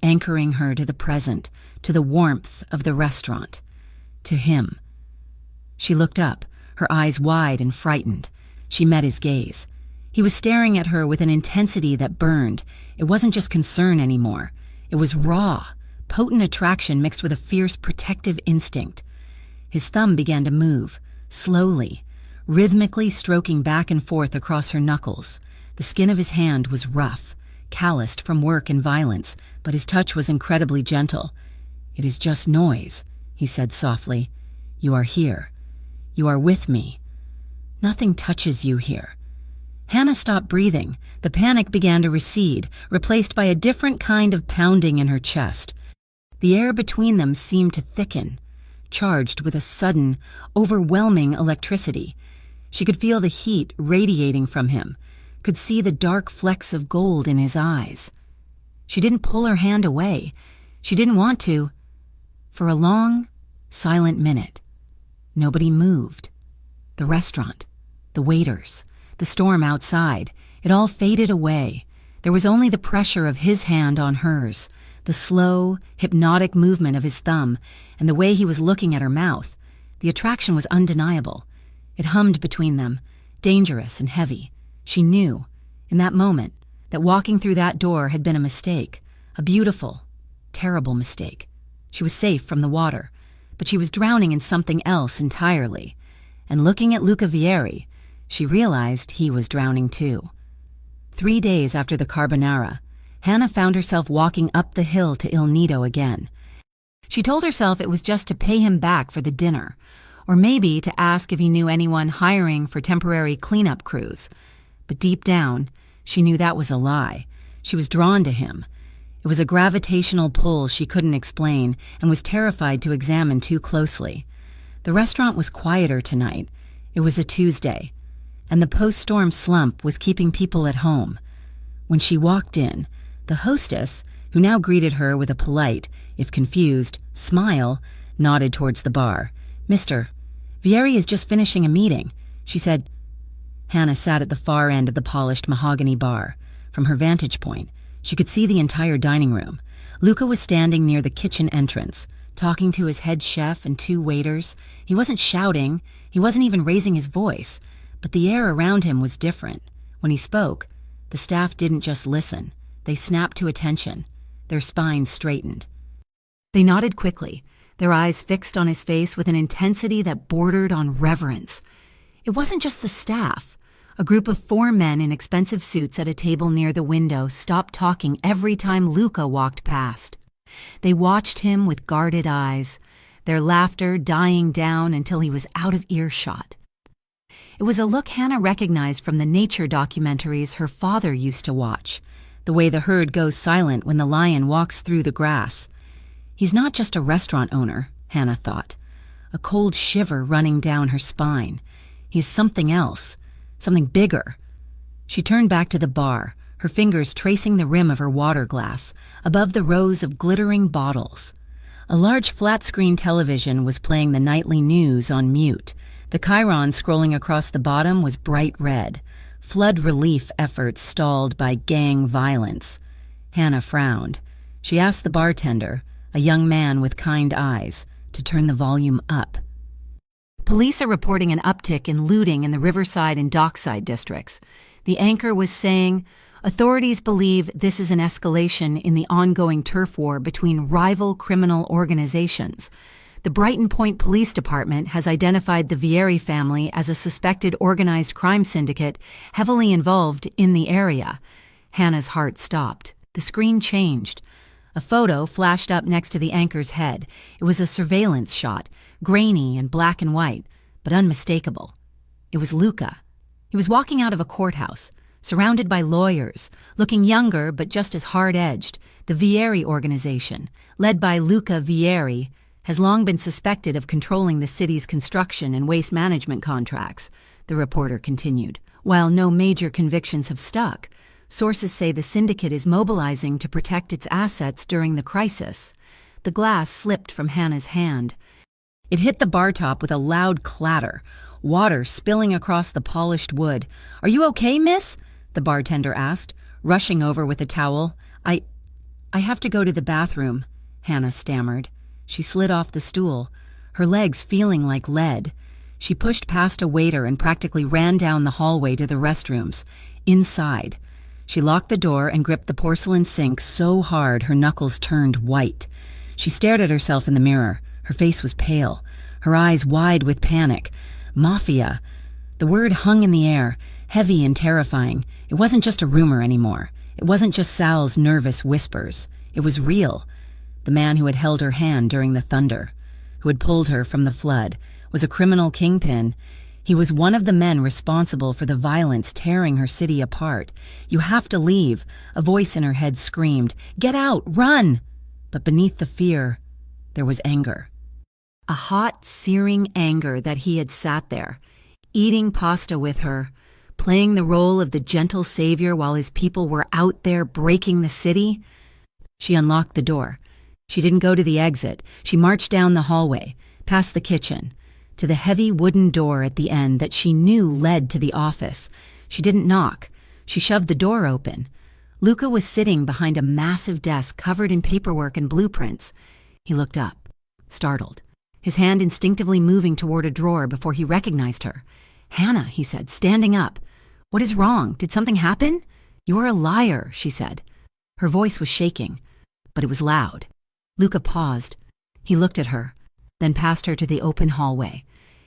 anchoring her to the present, to the warmth of the restaurant, to him. She looked up, her eyes wide and frightened. She met his gaze. He was staring at her with an intensity that burned. It wasn't just concern anymore. It was raw, potent attraction mixed with a fierce protective instinct. His thumb began to move, slowly, rhythmically stroking back and forth across her knuckles. The skin of his hand was rough, calloused from work and violence, but his touch was incredibly gentle. "It is just noise," he said softly. "You are here. You are with me. Nothing touches you here." Hannah stopped breathing. The panic began to recede, replaced by a different kind of pounding in her chest. The air between them seemed to thicken, charged with a sudden, overwhelming electricity. She could feel the heat radiating from him, could see the dark flecks of gold in his eyes. She didn't pull her hand away. She didn't want to. For a long, silent minute, nobody moved. The restaurant, the waiters, the storm outside, it all faded away. There was only the pressure of his hand on hers, the slow, hypnotic movement of his thumb, and the way he was looking at her mouth. The attraction was undeniable. It hummed between them, dangerous and heavy. She knew, in that moment, that walking through that door had been a mistake, a beautiful, terrible mistake. She was safe from the water, but she was drowning in something else entirely. And looking at Luca Vieri, she realized he was drowning too. 3 days after the carbonara, Hannah found herself walking up the hill to Il Nido again. She told herself it was just to pay him back for the dinner, or maybe to ask if he knew anyone hiring for temporary cleanup crews. But deep down, she knew that was a lie. She was drawn to him. It was a gravitational pull she couldn't explain and was terrified to examine too closely. The restaurant was quieter tonight. It was a Tuesday, and the post-storm slump was keeping people at home. When she walked in, the hostess, who now greeted her with a polite, if confused, smile, nodded towards the bar. "Mr. Vieri is just finishing a meeting," she said. Hannah sat at the far end of the polished mahogany bar. From her vantage point, she could see the entire dining room. Luca was standing near the kitchen entrance, talking to his head chef and 2 waiters. He wasn't shouting, he wasn't even raising his voice, but the air around him was different. When he spoke, the staff didn't just listen. They snapped to attention, their spines straightened. They nodded quickly, their eyes fixed on his face with an intensity that bordered on reverence. It wasn't just the staff. A group of 4 men in expensive suits at a table near the window stopped talking every time Luca walked past. They watched him with guarded eyes, their laughter dying down until he was out of earshot. It was a look Hannah recognized from the nature documentaries her father used to watch, the way the herd goes silent when the lion walks through the grass. He's not just a restaurant owner, Hannah thought, a cold shiver running down her spine. He's something else. Something bigger. She turned back to the bar, her fingers tracing the rim of her water glass, above the rows of glittering bottles. A large flat-screen television was playing the nightly news on mute. The chyron scrolling across the bottom was bright red. Flood relief efforts stalled by gang violence. Hannah frowned. She asked the bartender, a young man with kind eyes, to turn the volume up. Police are reporting an uptick in looting in the Riverside and Dockside districts. The anchor was saying, authorities believe this is an escalation in the ongoing turf war between rival criminal organizations. The Brighton Point Police Department has identified the Vieri family as a suspected organized crime syndicate heavily involved in the area. Hannah's heart stopped. The screen changed. A photo flashed up next to the anchor's head. It was a surveillance shot, grainy and black and white, but unmistakable. It was Luca. He was walking out of a courthouse, surrounded by lawyers, looking younger but just as hard-edged. The Vieri organization, led by Luca Vieri, has long been suspected of controlling the city's construction and waste management contracts, the reporter continued. While no major convictions have stuck, sources say the syndicate is mobilizing to protect its assets during the crisis. The glass slipped from Hannah's hand. It hit the bar top with a loud clatter, water spilling across the polished wood. "Are you okay, miss?" the bartender asked, rushing over with a towel. I have to go to the bathroom," Hannah stammered. She slid off the stool, her legs feeling like lead. She pushed past a waiter and practically ran down the hallway to the restrooms. Inside, she locked the door and gripped the porcelain sink so hard her knuckles turned white. She stared at herself in the mirror. Her face was pale, her eyes wide with panic. Mafia. The word hung in the air, heavy and terrifying. It wasn't just a rumor anymore. It wasn't just Sal's nervous whispers. It was real. The man who had held her hand during the thunder, who had pulled her from the flood, was a criminal kingpin. He was one of the men responsible for the violence tearing her city apart. "You have to leave," a voice in her head screamed. "Get out! Run!" But beneath the fear, there was anger. A hot, searing anger that he had sat there, eating pasta with her, playing the role of the gentle savior while his people were out there breaking the city. She unlocked the door. She didn't go to the exit. She marched down the hallway, past the kitchen, to the heavy wooden door at the end that she knew led to the office. She didn't knock. She shoved the door open. Luca was sitting behind a massive desk covered in paperwork and blueprints. He looked up, startled, his hand instinctively moving toward a drawer before he recognized her. "Hannah," he said, standing up. "What is wrong? Did something happen?" "You are a liar," she said. Her voice was shaking, but it was loud. Luca paused. He looked at her, then passed her to the open hallway.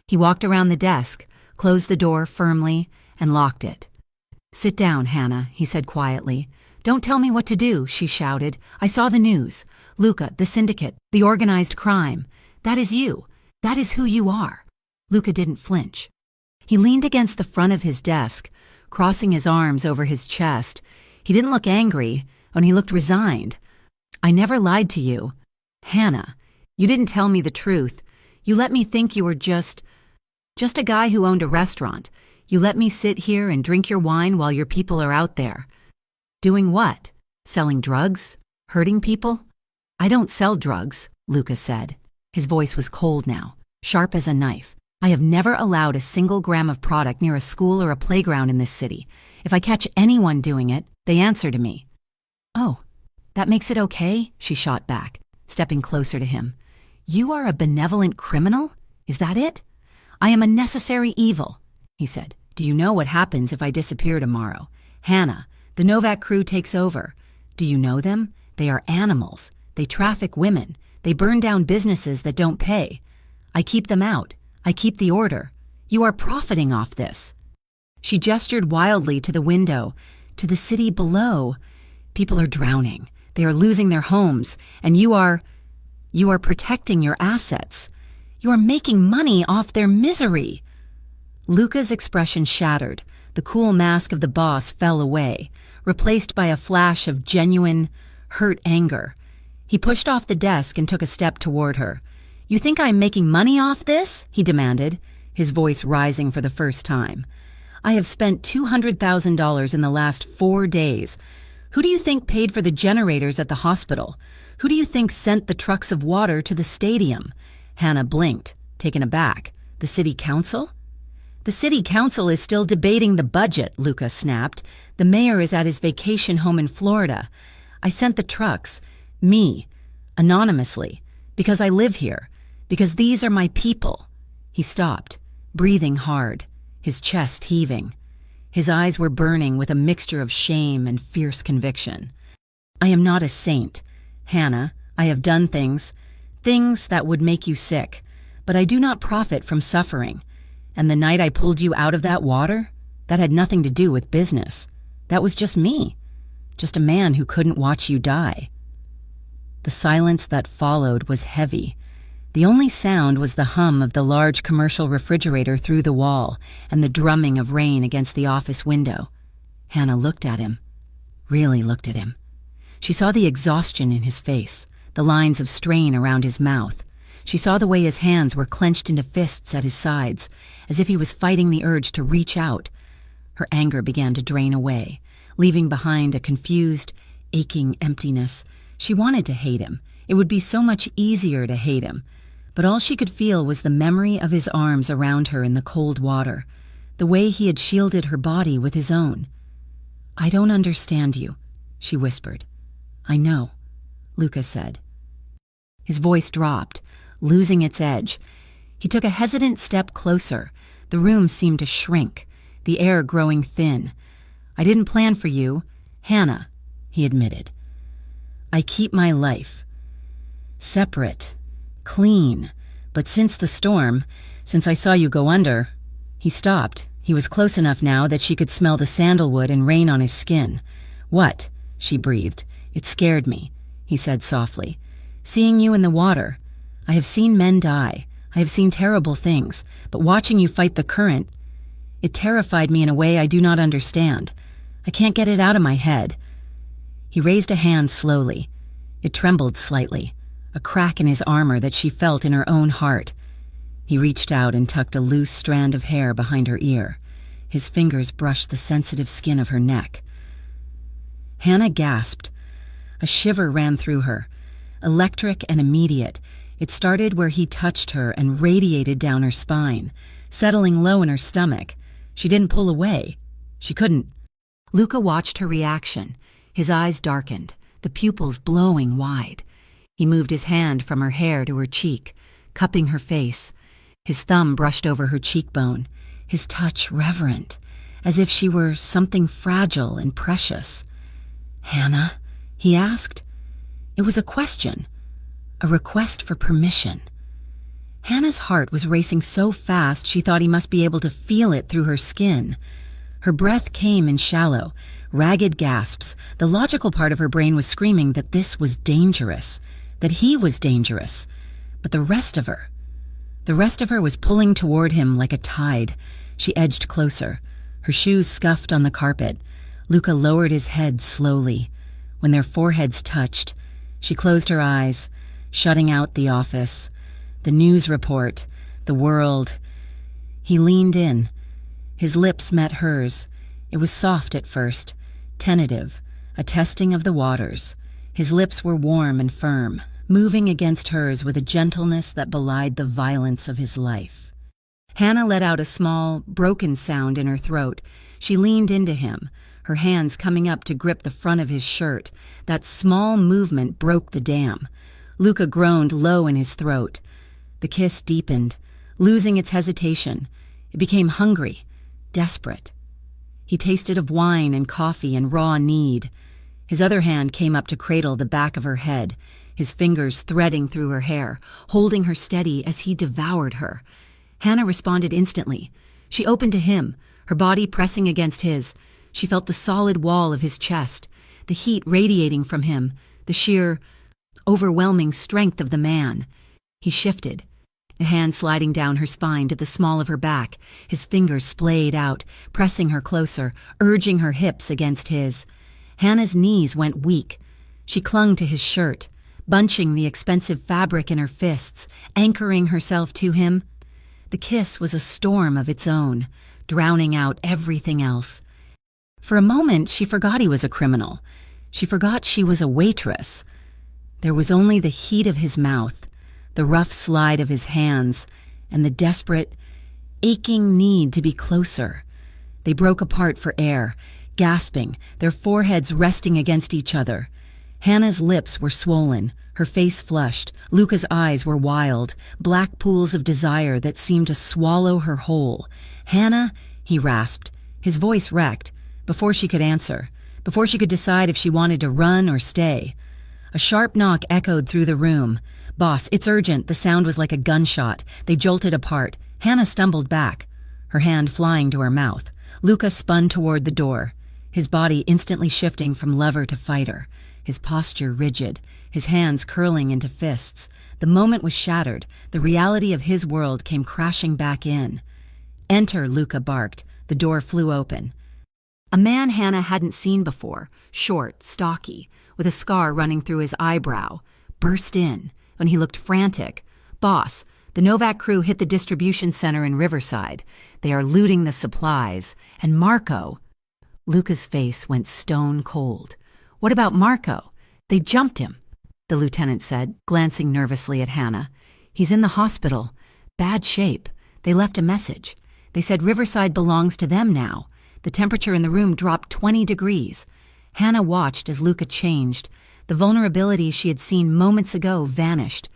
He walked around the desk, closed the door firmly, and locked it. "Sit down, Hannah," he said quietly. "Don't tell me what to do," she shouted. "I saw the news. Luca, the syndicate, the organized crime. That is you. That is who you are." Luca didn't flinch. He leaned against the front of his desk, crossing his arms over his chest. He didn't look angry, and he looked resigned. "I never lied to you. Hannah, you didn't tell me the truth. You let me think you were just a guy who owned a restaurant. You let me sit here and drink your wine while your people are out there." "Doing what? Selling drugs? Hurting people?" "I don't sell drugs," Luca said. His voice was cold now, sharp as a knife. "I have never allowed a single gram of product near a school or a playground in this city. If I catch anyone doing it, they answer to me." "Oh, that makes it okay?" she shot back, stepping closer to him. "You are a benevolent criminal? Is that it?" "I am a necessary evil," he said. "Do you know what happens if I disappear tomorrow? Hannah, the Novak crew takes over. Do you know them? They are animals. They traffic women. They burn down businesses that don't pay. I keep them out. I keep the order. You are profiting off this." She gestured wildly to the window, to the city below. "People are drowning. They are losing their homes, and you are protecting your assets. You are making money off their misery." Luca's expression shattered. The cool mask of the boss fell away, replaced by a flash of genuine, hurt anger. He pushed off the desk and took a step toward her. "You think I'm making money off this?" he demanded, his voice rising for the first time. "I have spent $200,000 in the last 4 days. Who do you think paid for the generators at the hospital? Who do you think sent the trucks of water to the stadium?" Hannah blinked, taken aback. "The city council?" "The city council is still debating the budget," Luca snapped. "The mayor is at his vacation home in Florida. I sent the trucks, me, anonymously, because I live here, because these are my people." He stopped, breathing hard, his chest heaving. His eyes were burning with a mixture of shame and fierce conviction. "I am not a saint, Hannah. I have done things that would make you sick, but I do not profit from suffering. And the night I pulled you out of that water, that had nothing to do with business. That was just me, just a man who couldn't watch you die." The silence that followed was heavy. The only sound was the hum of the large commercial refrigerator through the wall and the drumming of rain against the office window. Hannah looked at him, really looked at him. She saw the exhaustion in his face, the lines of strain around his mouth. She saw the way his hands were clenched into fists at his sides, as if he was fighting the urge to reach out. Her anger began to drain away, leaving behind a confused, aching emptiness. She wanted to hate him. It would be so much easier to hate him. But all she could feel was the memory of his arms around her in the cold water, the way he had shielded her body with his own. "I don't understand you," she whispered. "I know," Luca said. His voice dropped, losing its edge. He took a hesitant step closer. The room seemed to shrink, the air growing thin. "I didn't plan for you, Hannah," he admitted. "I keep my life separate, clean, but since the storm, since I saw you go under—" He stopped. He was close enough now that she could smell the sandalwood and rain on his skin. "What?" she breathed. "It scared me," he said softly. "Seeing you in the water. I have seen men die. I have seen terrible things, but watching you fight the current, it terrified me in a way I do not understand. I can't get it out of my head." He raised a hand slowly. It trembled slightly, a crack in his armor that she felt in her own heart. He reached out and tucked a loose strand of hair behind her ear. His fingers brushed the sensitive skin of her neck. Hannah gasped. A shiver ran through her, electric and immediate. It started where he touched her and radiated down her spine, settling low in her stomach. She didn't pull away. She couldn't. Luca watched her reaction. His eyes darkened, the pupils blowing wide. He moved his hand from her hair to her cheek, cupping her face. His thumb brushed over her cheekbone, his touch reverent, as if she were something fragile and precious. "Hannah?" he asked. It was a question, a request for permission. Hannah's heart was racing so fast she thought he must be able to feel it through her skin. Her breath came in shallow, ragged gasps. The logical part of her brain was screaming that this was dangerous, that he was dangerous. But the rest of her was pulling toward him like a tide. She edged closer. Her shoes scuffed on the carpet. Luca lowered his head slowly. When their foreheads touched, she closed her eyes, shutting out the office, the news report, the world. He leaned in. His lips met hers. It was soft at first, tentative, a testing of the waters. His lips were warm and firm, moving against hers with a gentleness that belied the violence of his life. Hannah let out a small, broken sound in her throat. She leaned into him, her hands coming up to grip the front of his shirt. That small movement broke the dam. Luca groaned low in his throat. The kiss deepened, losing its hesitation. It became hungry, desperate. He tasted of wine and coffee and raw need. His other hand came up to cradle the back of her head, his fingers threading through her hair, holding her steady as he devoured her. Hannah responded instantly. She opened to him, her body pressing against his. She felt the solid wall of his chest, the heat radiating from him, the sheer, overwhelming strength of the man. He shifted, a hand sliding down her spine to the small of her back, his fingers splayed out, pressing her closer, urging her hips against his. Hannah's knees went weak. She clung to his shirt, bunching the expensive fabric in her fists, anchoring herself to him. The kiss was a storm of its own, drowning out everything else. For a moment, she forgot he was a criminal. She forgot she was a waitress. There was only the heat of his mouth, the rough slide of his hands, and the desperate, aching need to be closer. They broke apart for air, gasping, their foreheads resting against each other. Hannah's lips were swollen, her face flushed. Luca's eyes were wild, black pools of desire that seemed to swallow her whole. "Hannah," he rasped, his voice wrecked, before she could answer, before she could decide if she wanted to run or stay. A sharp knock echoed through the room. "Boss, it's urgent." The sound was like a gunshot. They jolted apart. Hannah stumbled back, her hand flying to her mouth. Luca spun toward the door, his body instantly shifting from lover to fighter, his posture rigid, his hands curling into fists. The moment was shattered. The reality of his world came crashing back in. "Enter," Luca barked. The door flew open. A man Hannah hadn't seen before, short, stocky, with a scar running through his eyebrow, burst in. When he looked frantic, "Boss, the Novak crew hit the distribution center in Riverside. They are looting the supplies. And Marco—" Luca's face went stone cold. "What about Marco? They jumped him," the lieutenant said, glancing nervously at Hannah. "He's in the hospital. Bad shape. They left a message. They said Riverside belongs to them now." The temperature in the room dropped 20 degrees. Hannah watched as Luca changed. The vulnerability she had seen moments ago vanished.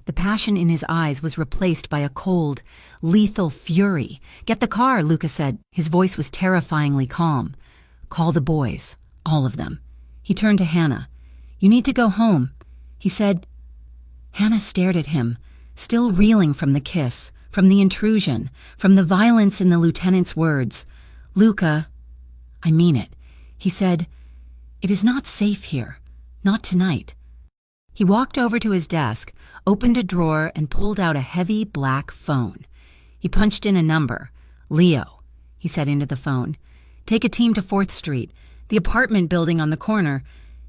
The passion in his eyes was replaced by a cold, lethal fury. "Get the car," Luca said. His voice was terrifyingly calm. "Call the boys. All of them." He turned to Hannah. "You need to go home," he said. Hannah stared at him, still reeling from the kiss, from the intrusion, from the violence in the lieutenant's words. "Luca, I mean it," he said. "It is not safe here. Not tonight." He walked over to his desk, opened a drawer, and pulled out a heavy black phone. He punched in a number. "Leo," he said into the phone. "Take a team to 4th Street, the apartment building on the corner.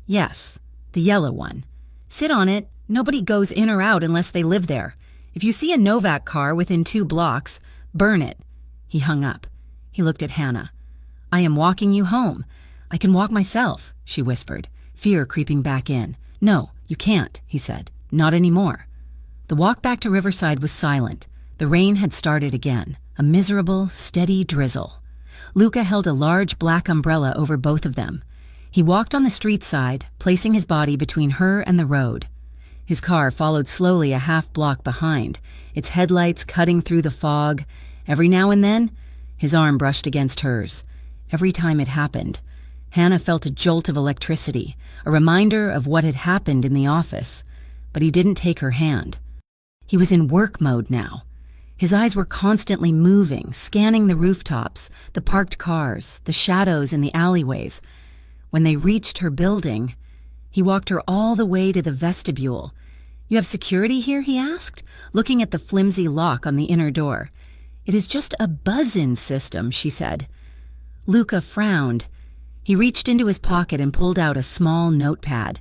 Yes, the yellow one. Sit on it. Nobody goes in or out unless they live there. If you see a Novak car within 2 blocks, burn it." He hung up. He looked at Hannah. "I am walking you home. I can walk myself," she whispered, fear creeping back in. "No, you can't," he said. "Not anymore." The walk back to Riverside was silent. The rain had started again, a miserable, steady drizzle. Luca held a large black umbrella over both of them. He walked on the street side, placing his body between her and the road. His car followed slowly a half-block behind, its headlights cutting through the fog. Every now and then, his arm brushed against hers. Every time it happened, Hannah felt a jolt of electricity, a reminder of what had happened in the office. But he didn't take her hand. He was in work mode now. His eyes were constantly moving, scanning the rooftops, the parked cars, the shadows in the alleyways. When they reached her building, he walked her all the way to the vestibule. "You have security here?" he asked, looking at the flimsy lock on the inner door. "It is just a buzz-in system," she said. Luca frowned. He reached into his pocket and pulled out a small notepad.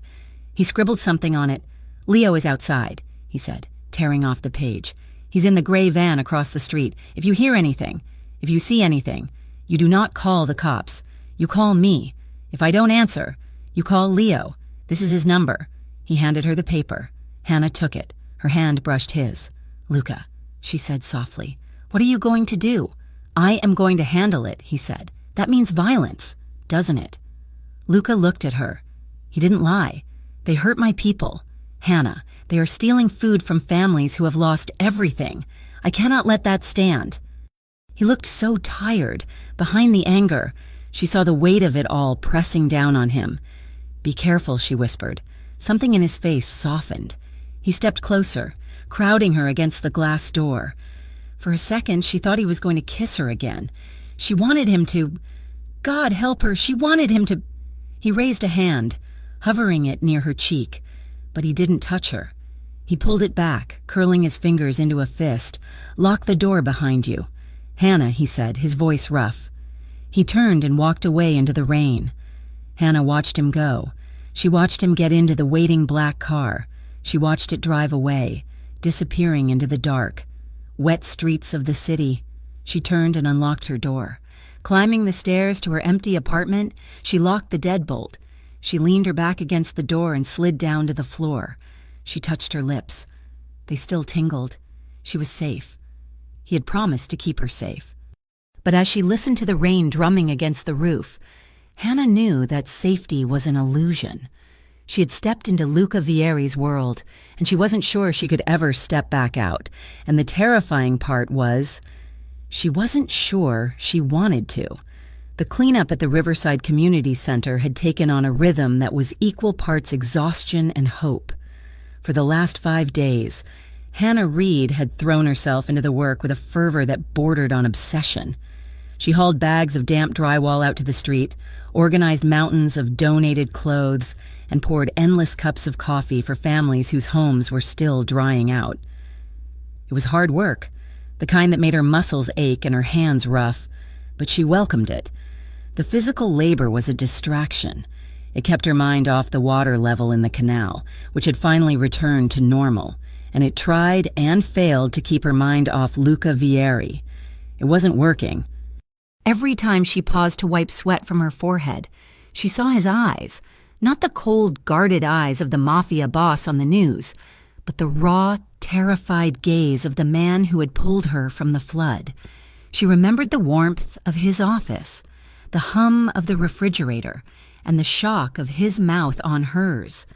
He scribbled something on it. "Leo is outside," he said, tearing off the page. "He's in the gray van across the street. If you hear anything, if you see anything, you do not call the cops. You call me. If I don't answer, you call Leo. This is his number." He handed her the paper. Hannah took it. Her hand brushed his. "Luca," she said softly, "what are you going to do?" "I am going to handle it," he said. "That means violence, doesn't it?" Luca looked at her. He didn't lie. "They hurt my people. Hannah, they are stealing food from families who have lost everything. I cannot let that stand." He looked so tired. Behind the anger, she saw the weight of it all pressing down on him. "Be careful," she whispered. Something in his face softened. He stepped closer, crowding her against the glass door. For a second, she thought he was going to kiss her again. She wanted him to. God help her, she wanted him to. He raised a hand, hovering it near her cheek, but he didn't touch her. He pulled it back, curling his fingers into a fist. "Lock the door behind you." "Hannah," he said, his voice rough. He turned and walked away into the rain. Hannah watched him go. She watched him get into the waiting black car. She watched it drive away, disappearing into the dark. Wet streets of the city. She turned and unlocked her door. Climbing the stairs to her empty apartment, she locked the deadbolt. She leaned her back against the door and slid down to the floor. She touched her lips. They still tingled. She was safe. He had promised to keep her safe. But as she listened to the rain drumming against the roof, Hannah knew that safety was an illusion. She had stepped into Luca Vieri's world, and she wasn't sure she could ever step back out. And the terrifying part was, she wasn't sure she wanted to. The cleanup at the Riverside Community Center had taken on a rhythm that was equal parts exhaustion and hope. For the last 5 days, Hannah Reed had thrown herself into the work with a fervor that bordered on obsession. She hauled bags of damp drywall out to the street, organized mountains of donated clothes, and poured endless cups of coffee for families whose homes were still drying out. It was hard work, the kind that made her muscles ache and her hands rough, but she welcomed it. The physical labor was a distraction. It kept her mind off the water level in the canal, which had finally returned to normal, and it tried and failed to keep her mind off Luca Vieri. It wasn't working. Every time she paused to wipe sweat from her forehead, she saw his eyes, not the cold, guarded eyes of the Mafia boss on the news, but the raw, terrified gaze of the man who had pulled her from the flood. She remembered the warmth of his office, the hum of the refrigerator, and the shock of his mouth on hers.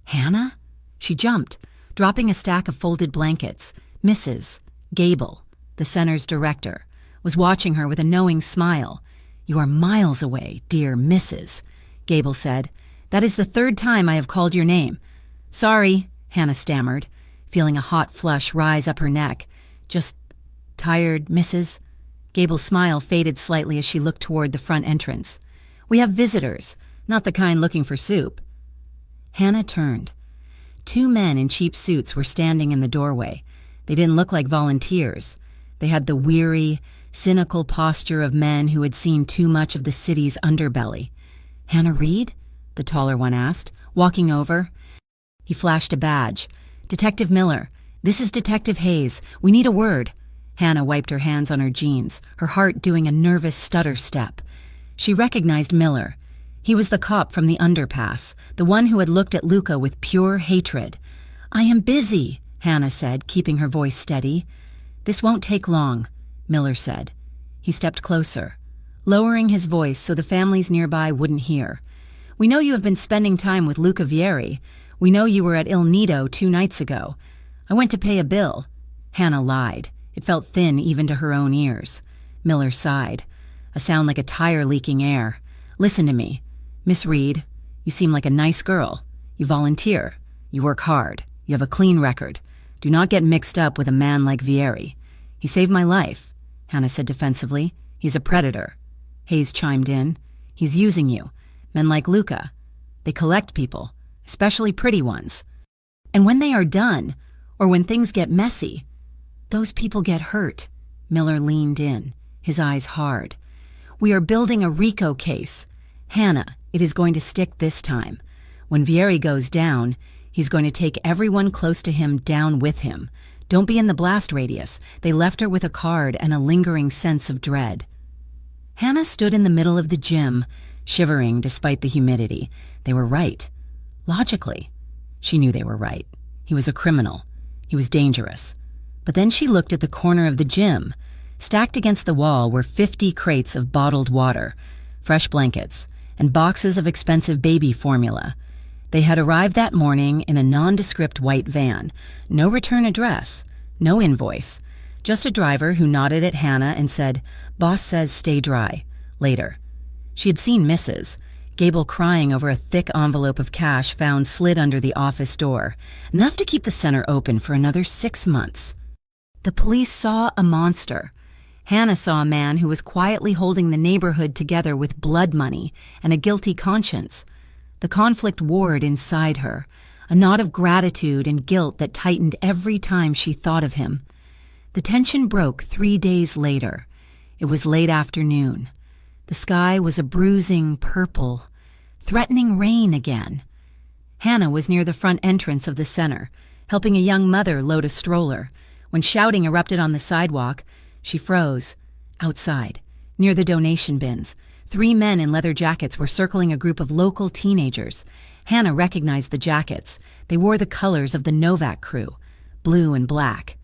Hannah? She jumped, dropping a stack of folded blankets. Mrs. Gable, the center's director, was watching her with a knowing smile. "You are miles away, dear Mrs." Gable said. "That is the 3rd time I have called your name." "Sorry," Hannah stammered, feeling a hot flush rise up her neck. "Just tired, Mrs." Gable's smile faded slightly as she looked toward the front entrance. "We have visitors, not the kind looking for soup." Hannah turned. 2 men in cheap suits were standing in the doorway. They didn't look like volunteers. They had the weary, cynical posture of men who had seen too much of the city's underbelly. "Hannah Reed?" the taller one asked, walking over. He flashed a badge. "Detective Miller, this is Detective Hayes. We need a word." Hannah wiped her hands on her jeans, her heart doing a nervous stutter step. She recognized Miller. He was the cop from the underpass, the one who had looked at Luca with pure hatred. "I am busy," Hannah said, keeping her voice steady. "This won't take long," Miller said. He stepped closer, lowering his voice so the families nearby wouldn't hear. "We know you have been spending time with Luca Vieri. We know you were at Il Nido 2 nights ago. I went to pay a bill." Hannah lied. It felt thin even to her own ears. Miller sighed, a sound like a tire leaking air. "Listen to me. Miss Reed, you seem like a nice girl. You volunteer. You work hard. You have a clean record. Do not get mixed up with a man like Vieri. He saved my life," Hannah said defensively. "He's a predator." Hayes chimed in. "He's using you. Men like Luca. They collect people, especially pretty ones. And when they are done, or when things get messy, those people get hurt." Miller leaned in, his eyes hard. "We are building a RICO case. Hannah, it is going to stick this time. When Vieri goes down, he's going to take everyone close to him down with him. Don't be in the blast radius." They left her with a card and a lingering sense of dread. Hannah stood in the middle of the gym, shivering despite the humidity. They were right. Logically, she knew they were right. He was a criminal. He was dangerous. But then she looked at the corner of the gym. Stacked against the wall were 50 crates of bottled water, fresh blankets, and boxes of expensive baby formula. They had arrived that morning in a nondescript white van. No return address, no invoice. Just a driver who nodded at Hannah and said, "Boss says stay dry. Later." She had seen Mrs. Gable crying over a thick envelope of cash found slid under the office door, enough to keep the center open for another 6 months. The police saw a monster. Hannah saw a man who was quietly holding the neighborhood together with blood money and a guilty conscience. The conflict warred inside her, a knot of gratitude and guilt that tightened every time she thought of him. The tension broke 3 days later. It was late afternoon. The sky was a bruising purple, threatening rain again. Hannah was near the front entrance of the center, helping a young mother load a stroller. When shouting erupted on the sidewalk, she froze. Outside, near the donation bins, 3 men in leather jackets were circling a group of local teenagers. Hannah recognized the jackets. They wore the colors of the Novak crew, blue and black.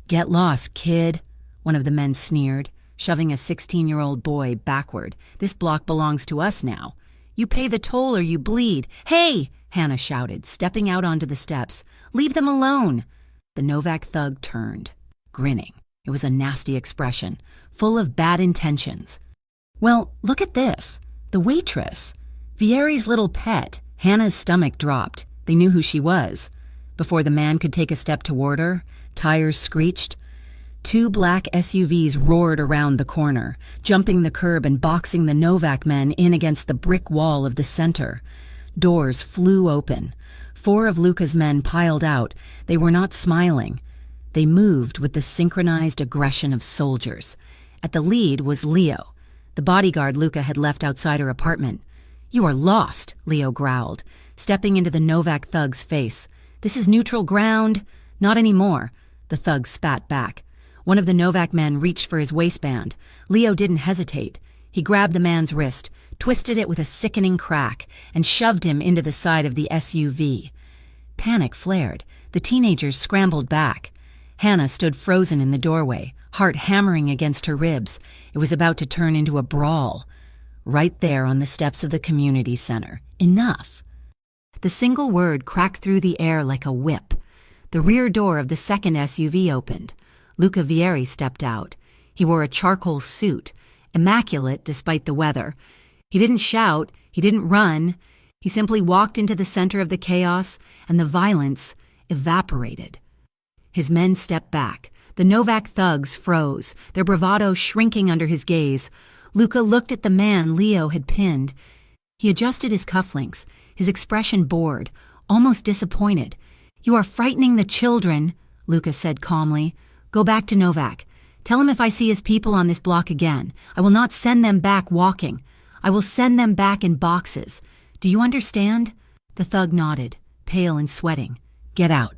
"Get lost, kid," one of the men sneered, shoving a 16-year-old boy backward. "This block belongs to us now. You pay the toll or you bleed." "Hey!" Hannah shouted, stepping out onto the steps. "Leave them alone!" The Novak thug turned, grinning. It was a nasty expression, full of bad intentions. "Well, look at this. The waitress. Vieri's little pet." Hannah's stomach dropped. They knew who she was. Before the man could take a step toward her, tires screeched. 2 black SUVs roared around the corner, jumping the curb and boxing the Novak men in against the brick wall of the center. Doors flew open. 4 of Luca's men piled out. They were not smiling. They moved with the synchronized aggression of soldiers. At the lead was Leo, the bodyguard Luca had left outside her apartment. "You are lost," Leo growled, stepping into the Novak thug's face. "This is neutral ground." "Not anymore," the thug spat back. One of the Novak men reached for his waistband. Leo didn't hesitate. He grabbed the man's wrist, twisted it with a sickening crack, and shoved him into the side of the SUV. Panic flared. The teenagers scrambled back. Hannah stood frozen in the doorway, heart hammering against her ribs. It was about to turn into a brawl. Right there on the steps of the community center. Enough. The single word cracked through the air like a whip. The rear door of the second SUV opened. Luca Vieri stepped out. He wore a charcoal suit, immaculate despite the weather. He didn't shout, he didn't run. He simply walked into the center of the chaos, and the violence evaporated. His men stepped back. The Novak thugs froze, their bravado shrinking under his gaze. Luca looked at the man Leo had pinned. He adjusted his cufflinks, his expression bored, almost disappointed. "You are frightening the children," Luca said calmly. "Go back to Novak. Tell him if I see his people on this block again, I will not send them back walking. I will send them back in boxes. Do you understand?" The thug nodded, pale and sweating. "Get out."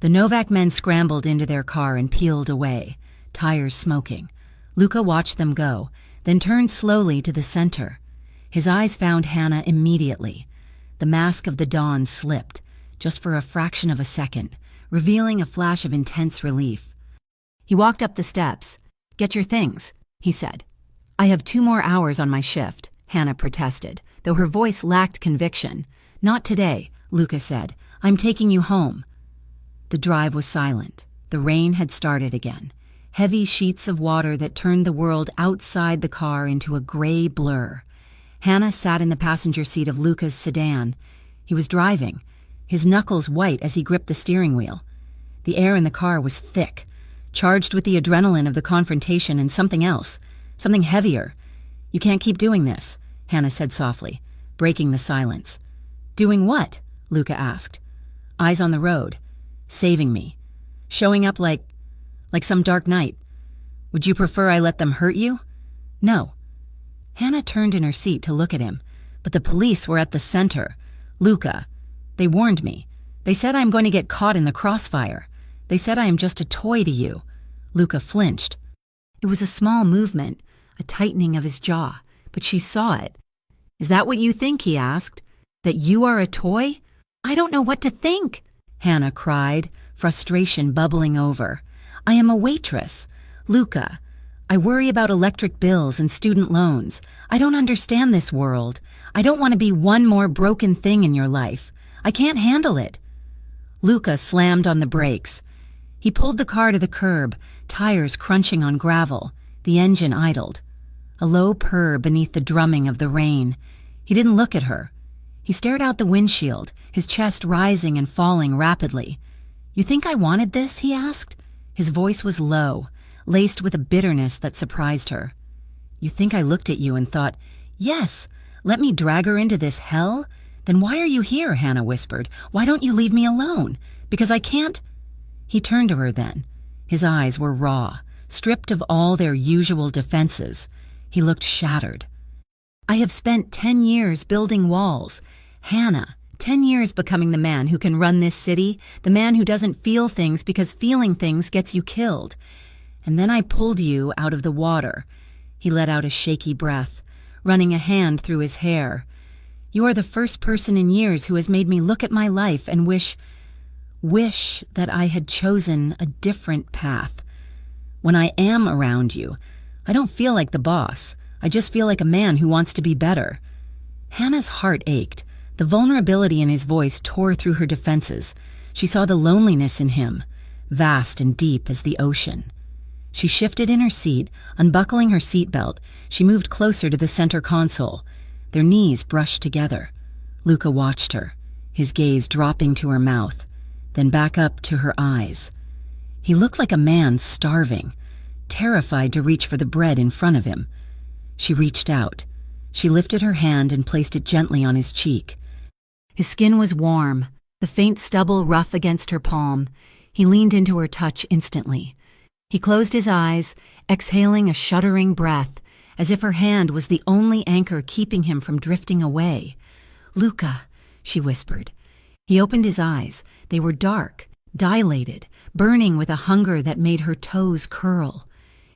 The Novak men scrambled into their car and peeled away, tires smoking. Luca watched them go, then turned slowly to the center. His eyes found Hannah immediately. The mask of the dawn slipped, just for a fraction of a second, revealing a flash of intense relief. He walked up the steps. "Get your things," he said. "I have 2 more hours on my shift," Hannah protested, though her voice lacked conviction. "Not today," Luca said. "I'm taking you home." The drive was silent. The rain had started again. Heavy sheets of water that turned the world outside the car into a gray blur. Hannah sat in the passenger seat of Luca's sedan. He was driving, his knuckles white as he gripped the steering wheel. The air in the car was thick, charged with the adrenaline of the confrontation and something else, something heavier. "You can't keep doing this," Hannah said softly, breaking the silence. "Doing what?" Luca asked. "Eyes on the road. Saving me. Showing up like some dark night. Would you prefer I let them hurt you?" "No." Hannah turned in her seat to look at him, but the police were at the center. "Luca, they warned me. They said I'm going to get caught in the crossfire. They said I am just a toy to you." Luca flinched. It was a small movement, a tightening of his jaw, but she saw it. "Is that what you think?" he asked. "That you are a toy?" "I don't know what to think," Hannah cried, frustration bubbling over. "I am a waitress. Luca, I worry about electric bills and student loans. I don't understand this world. I don't want to be one more broken thing in your life. I can't handle it." Luca slammed on the brakes. He pulled the car to the curb, tires crunching on gravel. The engine idled. A low purr beneath the drumming of the rain. He didn't look at her. He stared out the windshield, his chest rising and falling rapidly. "You think I wanted this?" he asked. His voice was low, laced with a bitterness that surprised her. "You think I looked at you and thought, 'Yes, let me drag her into this hell'? Then why are you here?" Hannah whispered. "Why don't you leave me alone? Because I can't—" He turned to her then. His eyes were raw, stripped of all their usual defenses. He looked shattered. "I have spent 10 years building walls. Hannah, 10 years becoming the man who can run this city, the man who doesn't feel things because feeling things gets you killed. And then I pulled you out of the water." He let out a shaky breath, running a hand through his hair. "You are the first person in years who has made me look at my life and wish that I had chosen a different path. When I am around you, I don't feel like the boss. I just feel like a man who wants to be better." Hannah's heart ached. The vulnerability in his voice tore through her defenses. She saw the loneliness in him, vast and deep as the ocean. She shifted in her seat, unbuckling her seatbelt. She moved closer to the center console. Their knees brushed together. Luca watched her, his gaze dropping to her mouth, then back up to her eyes. He looked like a man starving, terrified to reach for the bread in front of him. She reached out. She lifted her hand and placed it gently on his cheek. His skin was warm, the faint stubble rough against her palm. He leaned into her touch instantly. He closed his eyes, exhaling a shuddering breath, as if her hand was the only anchor keeping him from drifting away. "Luca," she whispered. He opened his eyes. They were dark, dilated, burning with a hunger that made her toes curl.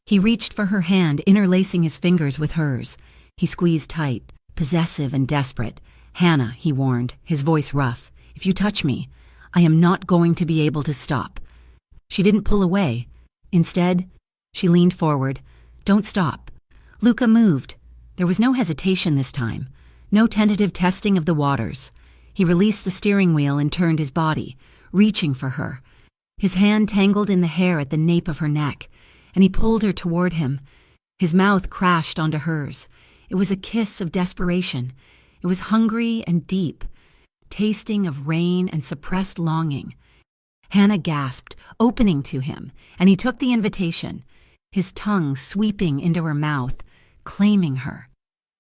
He reached for her hand, interlacing his fingers with hers. He squeezed tight, possessive and desperate. "Hannah," he warned, his voice rough, "if you touch me, I am not going to be able to stop." She didn't pull away. Instead, she leaned forward. "Don't stop." Luca moved. There was no hesitation this time, no tentative testing of the waters. He released the steering wheel and turned his body, reaching for her. His hand tangled in the hair at the nape of her neck, and he pulled her toward him. His mouth crashed onto hers. It was a kiss of desperation. It was hungry and deep, tasting of rain and suppressed longing. Hannah gasped, opening to him, and he took the invitation, his tongue sweeping into her mouth, claiming her.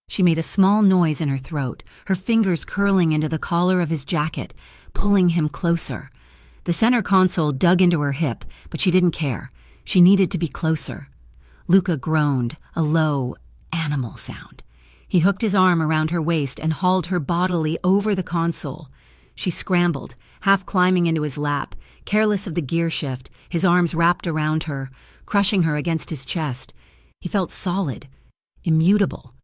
She made a small noise in her throat, her fingers curling into the collar of his jacket, pulling him closer. The center console dug into her hip, but she didn't care. She needed to be closer. Luca groaned, a low, animal sound. He hooked his arm around her waist and hauled her bodily over the console. She scrambled, half climbing into his lap, careless of the gear shift, his arms wrapped around her, crushing her against his chest. He felt solid, immutable,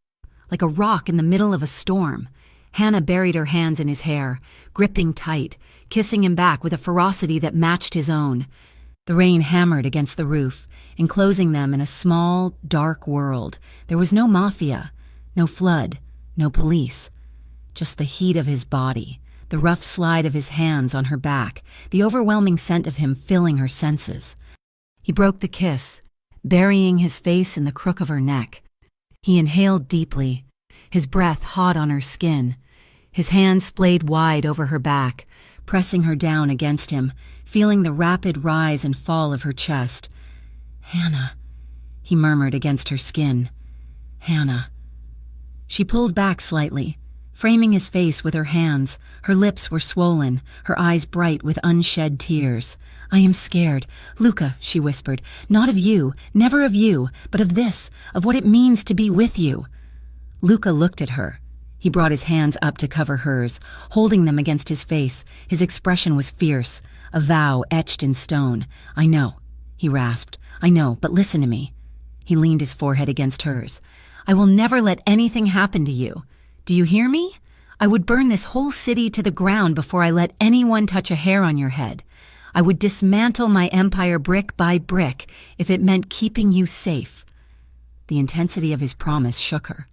like a rock in the middle of a storm. Hannah buried her hands in his hair, gripping tight, kissing him back with a ferocity that matched his own. The rain hammered against the roof, enclosing them in a small, dark world. There was no Mafia, no flood, no police. Just the heat of his body, the rough slide of his hands on her back, the overwhelming scent of him filling her senses. He broke the kiss, burying his face in the crook of her neck. He inhaled deeply, his breath hot on her skin. His hand splayed wide over her back, pressing her down against him, feeling the rapid rise and fall of her chest. "Hannah," he murmured against her skin. "Hannah." She pulled back slightly, framing his face with her hands. Her lips were swollen, her eyes bright with unshed tears. "I am scared. Luca," she whispered, "not of you, never of you, but of this, of what it means to be with you." Luca looked at her. He brought his hands up to cover hers, holding them against his face. His expression was fierce, a vow etched in stone. "I know," he rasped. "I know, but listen to me." He leaned his forehead against hers. "I will never let anything happen to you. Do you hear me? I would burn this whole city to the ground before I let anyone touch a hair on your head. I would dismantle my empire brick by brick if it meant keeping you safe." The intensity of his promise shook her.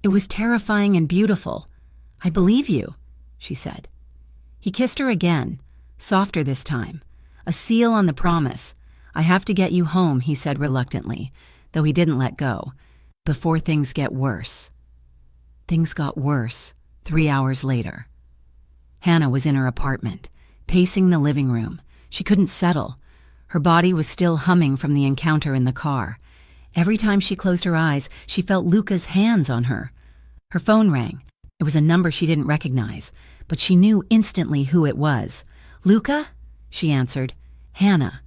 It was terrifying and beautiful. "I believe you," she said. He kissed her again, softer this time, a seal on the promise. "I have to get you home," he said reluctantly, though he didn't let go, "before things get worse." Things got worse 3 hours later. Hannah was in her apartment, pacing the living room. She couldn't settle. Her body was still humming from the encounter in the car. Every time she closed her eyes, she felt Luca's hands on her. Her phone rang. It was a number she didn't recognize, but she knew instantly who it was. "Luca?" she answered. "Hannah."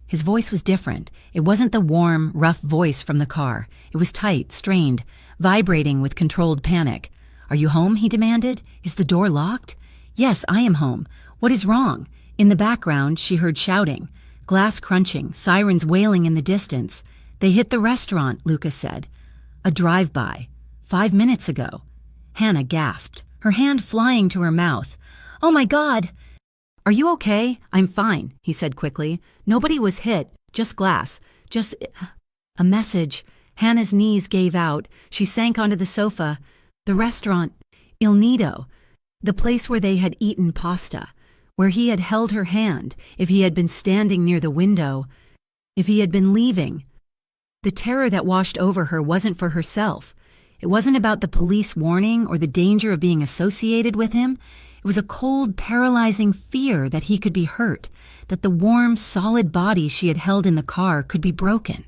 His voice was different. It wasn't the warm, rough voice from the car. It was tight, strained, vibrating with controlled panic. "Are you home?" he demanded. "Is the door locked?" "Yes, I am home. What is wrong?" In the background, she heard shouting, glass crunching, sirens wailing in the distance. "They hit the restaurant," Luca said. "A drive-by. 5 minutes ago." Hannah gasped, her hand flying to her mouth. "Oh my God!" "Are you okay?" "I'm fine," he said quickly. "Nobody was hit, just glass. Just a message." Hannah's knees gave out. She sank onto the sofa. "The restaurant. Il Nido." The place where they had eaten pasta, where he had held her hand, if he had been standing near the window, if he had been leaving. The terror that washed over her wasn't for herself. It wasn't about the police warning or the danger of being associated with him. It was a cold, paralyzing fear that he could be hurt, that the warm, solid body she had held in the car could be broken.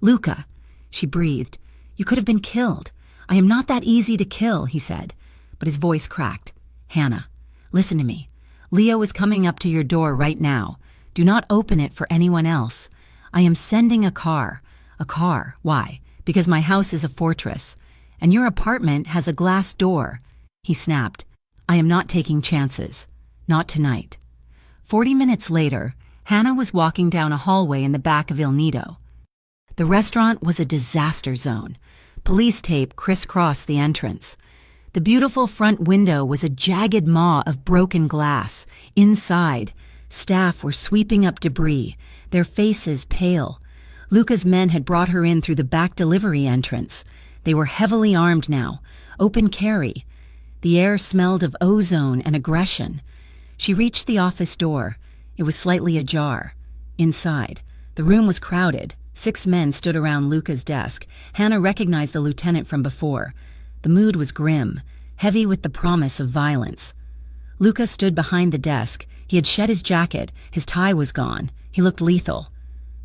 "Luca," she breathed, "you could have been killed. I am not that easy to kill," he said, but his voice cracked. "Hannah, listen to me. Leo is coming up to your door right now. Do not open it for anyone else. I am sending a car. A car. Why? Because my house is a fortress. And your apartment has a glass door." He snapped. "I am not taking chances. Not tonight." 40 minutes later, Hannah was walking down a hallway in the back of Il Nido. The restaurant was a disaster zone. Police tape crisscrossed the entrance. The beautiful front window was a jagged maw of broken glass. Inside, staff were sweeping up debris, their faces pale. Luca's men had brought her in through the back delivery entrance. They were heavily armed now, open carry. The air smelled of ozone and aggression. She reached the office door. It was slightly ajar. Inside, the room was crowded. 6 men stood around Luca's desk. Hannah recognized the lieutenant from before. The mood was grim, heavy with the promise of violence. Luca stood behind the desk. He had shed his jacket. His tie was gone. He looked lethal.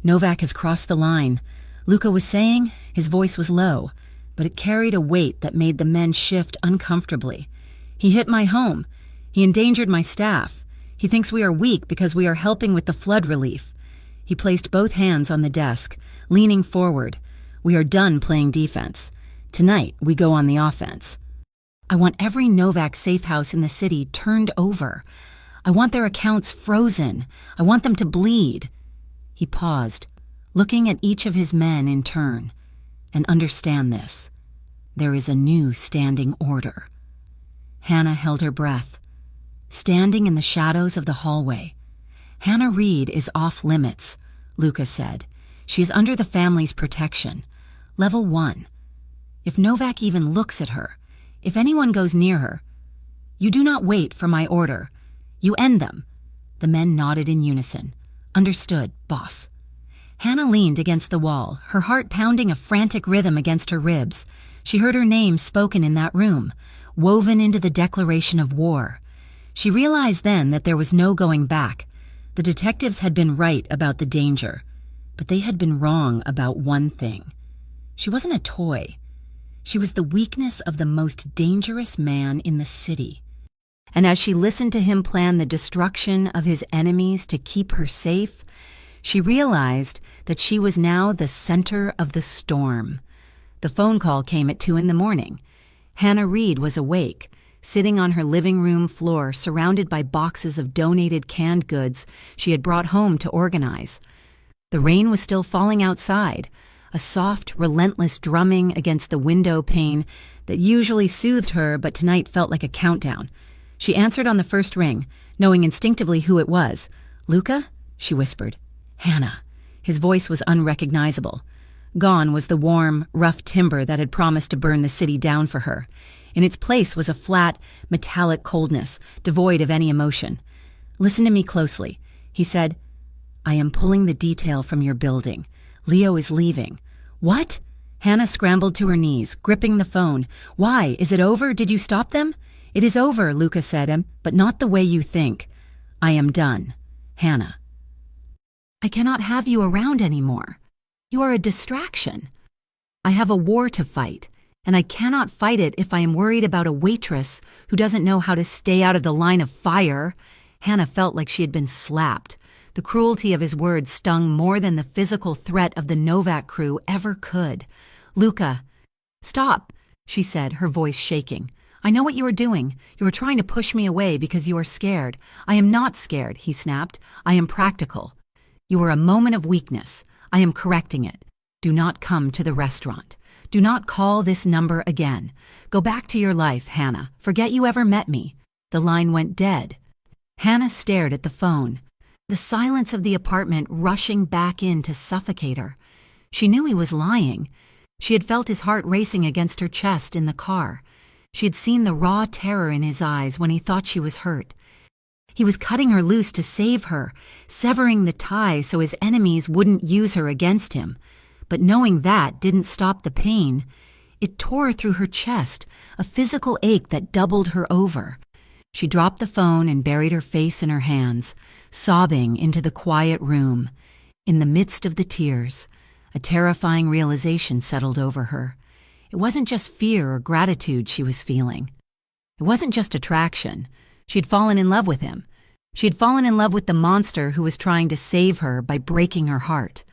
"Novak has crossed the line," Luca was saying. His voice was low, but it carried a weight that made the men shift uncomfortably. "He hit my home. He endangered my staff. He thinks we are weak because we are helping with the flood relief." He placed both hands on the desk, leaning forward. "We are done playing defense. Tonight, we go on the offense. I want every Novak safe house in the city turned over. I want their accounts frozen. I want them to bleed." He paused, looking at each of his men in turn. "And understand this. There is a new standing order." Hannah held her breath. Standing in the shadows of the hallway. "Hannah Reed is off limits," Luca said. "She is under the family's protection. Level 1. If Novak even looks at her, if anyone goes near her, you do not wait for my order. You end them." The men nodded in unison. "Understood, boss." Hannah leaned against the wall, her heart pounding a frantic rhythm against her ribs. She heard her name spoken in that room, woven into the declaration of war. She realized then that there was no going back. The detectives had been right about the danger, but they had been wrong about one thing. She wasn't a toy. She was the weakness of the most dangerous man in the city. And as she listened to him plan the destruction of his enemies to keep her safe, she realized that she was now the center of the storm. The phone call came at 2 a.m. Hannah Reed was awake, sitting on her living room floor surrounded by boxes of donated canned goods she had brought home to organize. The rain was still falling outside, a soft, relentless drumming against the window pane that usually soothed her but tonight felt like a countdown. She answered on the first ring, knowing instinctively who it was. "Luca?" she whispered. "Hannah." His voice was unrecognizable. Gone was the warm, rough timbre that had promised to burn the city down for her. In its place was a flat, metallic coldness, devoid of any emotion. "Listen to me closely," he said. "I am pulling the detail from your building. Leo is leaving." "What?" Hannah scrambled to her knees, gripping the phone. "Why? Is it over? Did you stop them?" "It is over," Luca said, "but not the way you think. I am done. Hannah. I cannot have you around anymore. You are a distraction. I have a war to fight, and I cannot fight it if I am worried about a waitress who doesn't know how to stay out of the line of fire." Hannah felt like she had been slapped. The cruelty of his words stung more than the physical threat of the Novak crew ever could. "Luca." "Stop," she said, her voice shaking. "I know what you are doing. You are trying to push me away because you are scared." "I am not scared," he snapped. "I am practical. You are a moment of weakness. I am correcting it. Do not come to the restaurant. Do not call this number again. Go back to your life, Hannah. Forget you ever met me." The line went dead. Hannah stared at the phone, the silence of the apartment rushing back in to suffocate her. She knew he was lying. She had felt his heart racing against her chest in the car. She had seen the raw terror in his eyes when he thought she was hurt. He was cutting her loose to save her, severing the tie so his enemies wouldn't use her against him. But knowing that didn't stop the pain. It tore through her chest, a physical ache that doubled her over. She dropped the phone and buried her face in her hands, sobbing into the quiet room. In the midst of the tears, a terrifying realization settled over her. It wasn't just fear or gratitude she was feeling. It wasn't just attraction. She had fallen in love with him. She had fallen in love with the monster who was trying to save her by breaking her heart.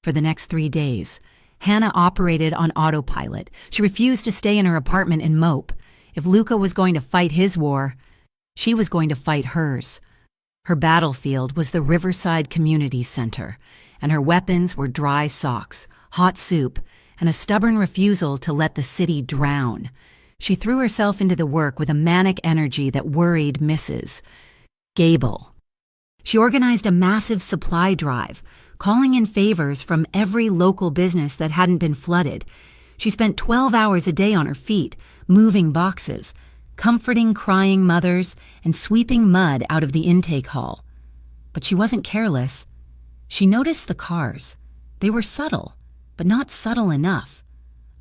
For the next 3 days, Hannah operated on autopilot. She refused to stay in her apartment and mope. If Luca was going to fight his war, she was going to fight hers. Her battlefield was the Riverside Community Center, and her weapons were dry socks, hot soup, and a stubborn refusal to let the city drown. She threw herself into the work with a manic energy that worried Mrs. Gable. She organized a massive supply drive, calling in favors from every local business that hadn't been flooded. She spent 12 hours a day on her feet, moving boxes, comforting crying mothers, and sweeping mud out of the intake hall. But she wasn't careless. She noticed the cars. They were subtle, but not subtle enough.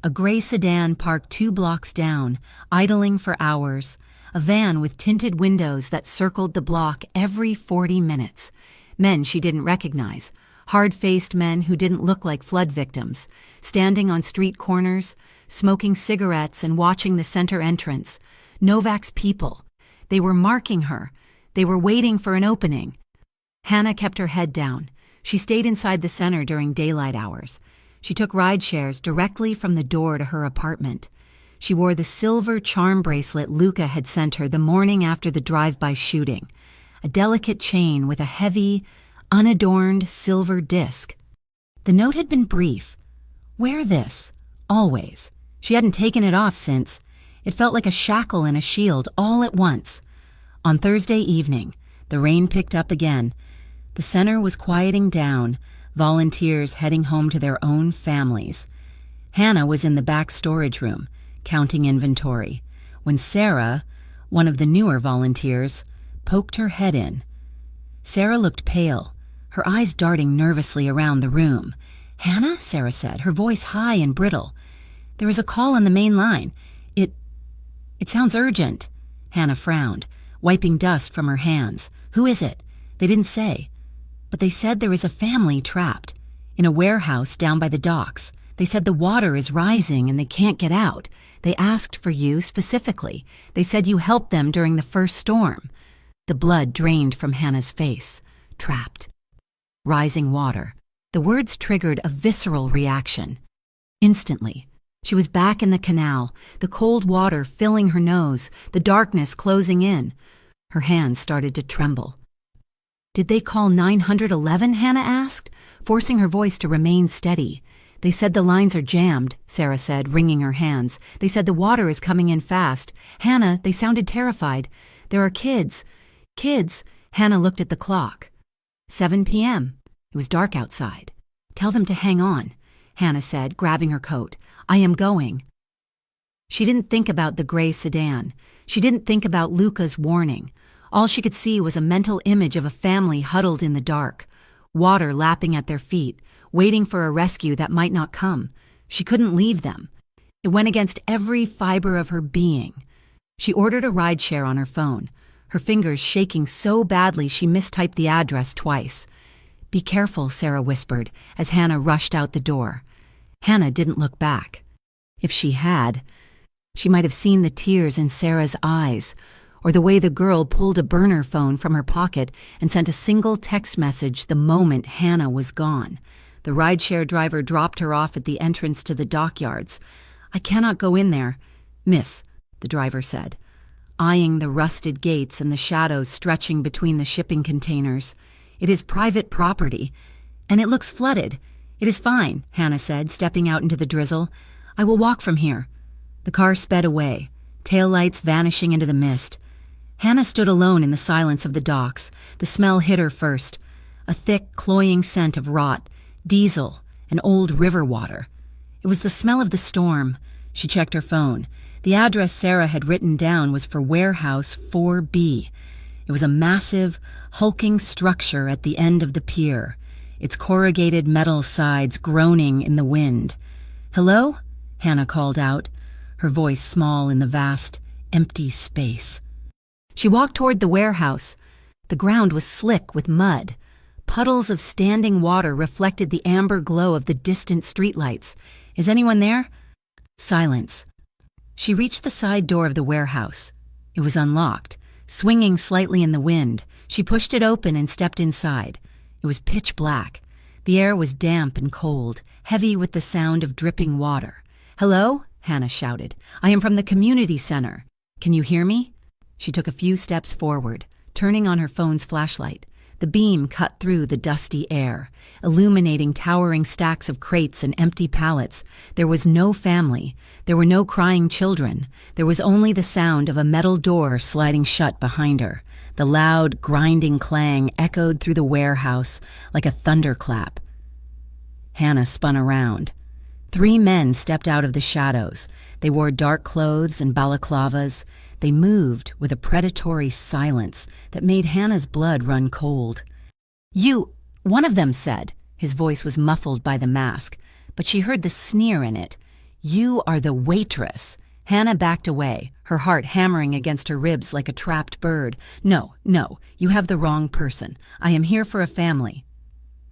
A gray sedan parked 2 blocks down, idling for hours, a van with tinted windows that circled the block every 40 minutes. Men she didn't recognize, hard-faced men who didn't look like flood victims, standing on street corners, smoking cigarettes and watching the center entrance. Novak's people. They were marking her. They were waiting for an opening. Hannah kept her head down. She stayed inside the center during daylight hours. She took ride shares directly from the door to her apartment. She wore the silver charm bracelet Luca had sent her the morning after the drive-by shooting, a delicate chain with a heavy, unadorned silver disc. The note had been brief. Wear this, always. She hadn't taken it off since. It felt like a shackle and a shield all at once. On Thursday evening, the rain picked up again. The center was quieting down, volunteers heading home to their own families. Hannah was in the back storage room, counting inventory, when Sarah, one of the newer volunteers, poked her head in. Sarah looked pale, her eyes darting nervously around the room. "Hannah?" Sarah said, her voice high and brittle. "There is a call on the main line. It sounds urgent." Hannah frowned, wiping dust from her hands. "Who is it?" They didn't say. But they said there is a family trapped in a warehouse down by the docks. They said the water is rising and they can't get out. They asked for you specifically. They said you helped them during the first storm. The blood drained from Hannah's face. Trapped. Rising water. The words triggered a visceral reaction. Instantly, she was back in the canal, the cold water filling her nose, the darkness closing in. Her hands started to tremble. "Did they call 911?" Hannah asked, forcing her voice to remain steady. "They said the lines are jammed," Sarah said, wringing her hands. "They said the water is coming in fast. Hannah, they sounded terrified. There are kids." "Kids?" Hannah looked at the clock. 7 p.m. It was dark outside. "Tell them to hang on," Hannah said, grabbing her coat. "I am going." She didn't think about the gray sedan. She didn't think about Luca's warning. All she could see was a mental image of a family huddled in the dark, water lapping at their feet, waiting for a rescue that might not come. She couldn't leave them. It went against every fiber of her being. She ordered a rideshare on her phone, her fingers shaking so badly she mistyped the address twice. "Be careful," Sarah whispered as Hannah rushed out the door. Hannah didn't look back. If she had, she might have seen the tears in Sarah's eyes, or the way the girl pulled a burner phone from her pocket and sent a single text message the moment Hannah was gone. The rideshare driver dropped her off at the entrance to the dockyards. "I cannot go in there." "Miss," the driver said, eyeing the rusted gates and the shadows stretching between the shipping containers. "It is private property, and it looks flooded." "It is fine," Hannah said, stepping out into the drizzle. "I will walk from here." The car sped away, taillights vanishing into the mist. Hannah stood alone in the silence of the docks. The smell hit her first, a thick, cloying scent of rot, diesel, and old river water. It was the smell of the storm. She checked her phone. The address Sarah had written down was for Warehouse 4B. It was a massive, hulking structure at the end of the pier, its corrugated metal sides groaning in the wind. "Hello?" Hannah called out, her voice small in the vast, empty space. She walked toward the warehouse. The ground was slick with mud. Puddles of standing water reflected the amber glow of the distant streetlights. "Is anyone there?" Silence. She reached the side door of the warehouse. It was unlocked. Swinging slightly in the wind, she pushed it open and stepped inside. It was pitch black. The air was damp and cold, heavy with the sound of dripping water. "Hello?" Hannah shouted. "I am from the community center. Can you hear me?" She took a few steps forward, turning on her phone's flashlight. The beam cut through the dusty air, illuminating towering stacks of crates and empty pallets. There was no family. There were no crying children. There was only the sound of a metal door sliding shut behind her. The loud, grinding clang echoed through the warehouse like a thunderclap. Hannah spun around. 3 men stepped out of the shadows. They wore dark clothes and balaclavas. They moved with a predatory silence that made Hannah's blood run cold. "You," one of them said. His voice was muffled by the mask, but she heard the sneer in it. "You are the waitress." Hannah backed away, her heart hammering against her ribs like a trapped bird. No, you have the wrong person. I am here for a family."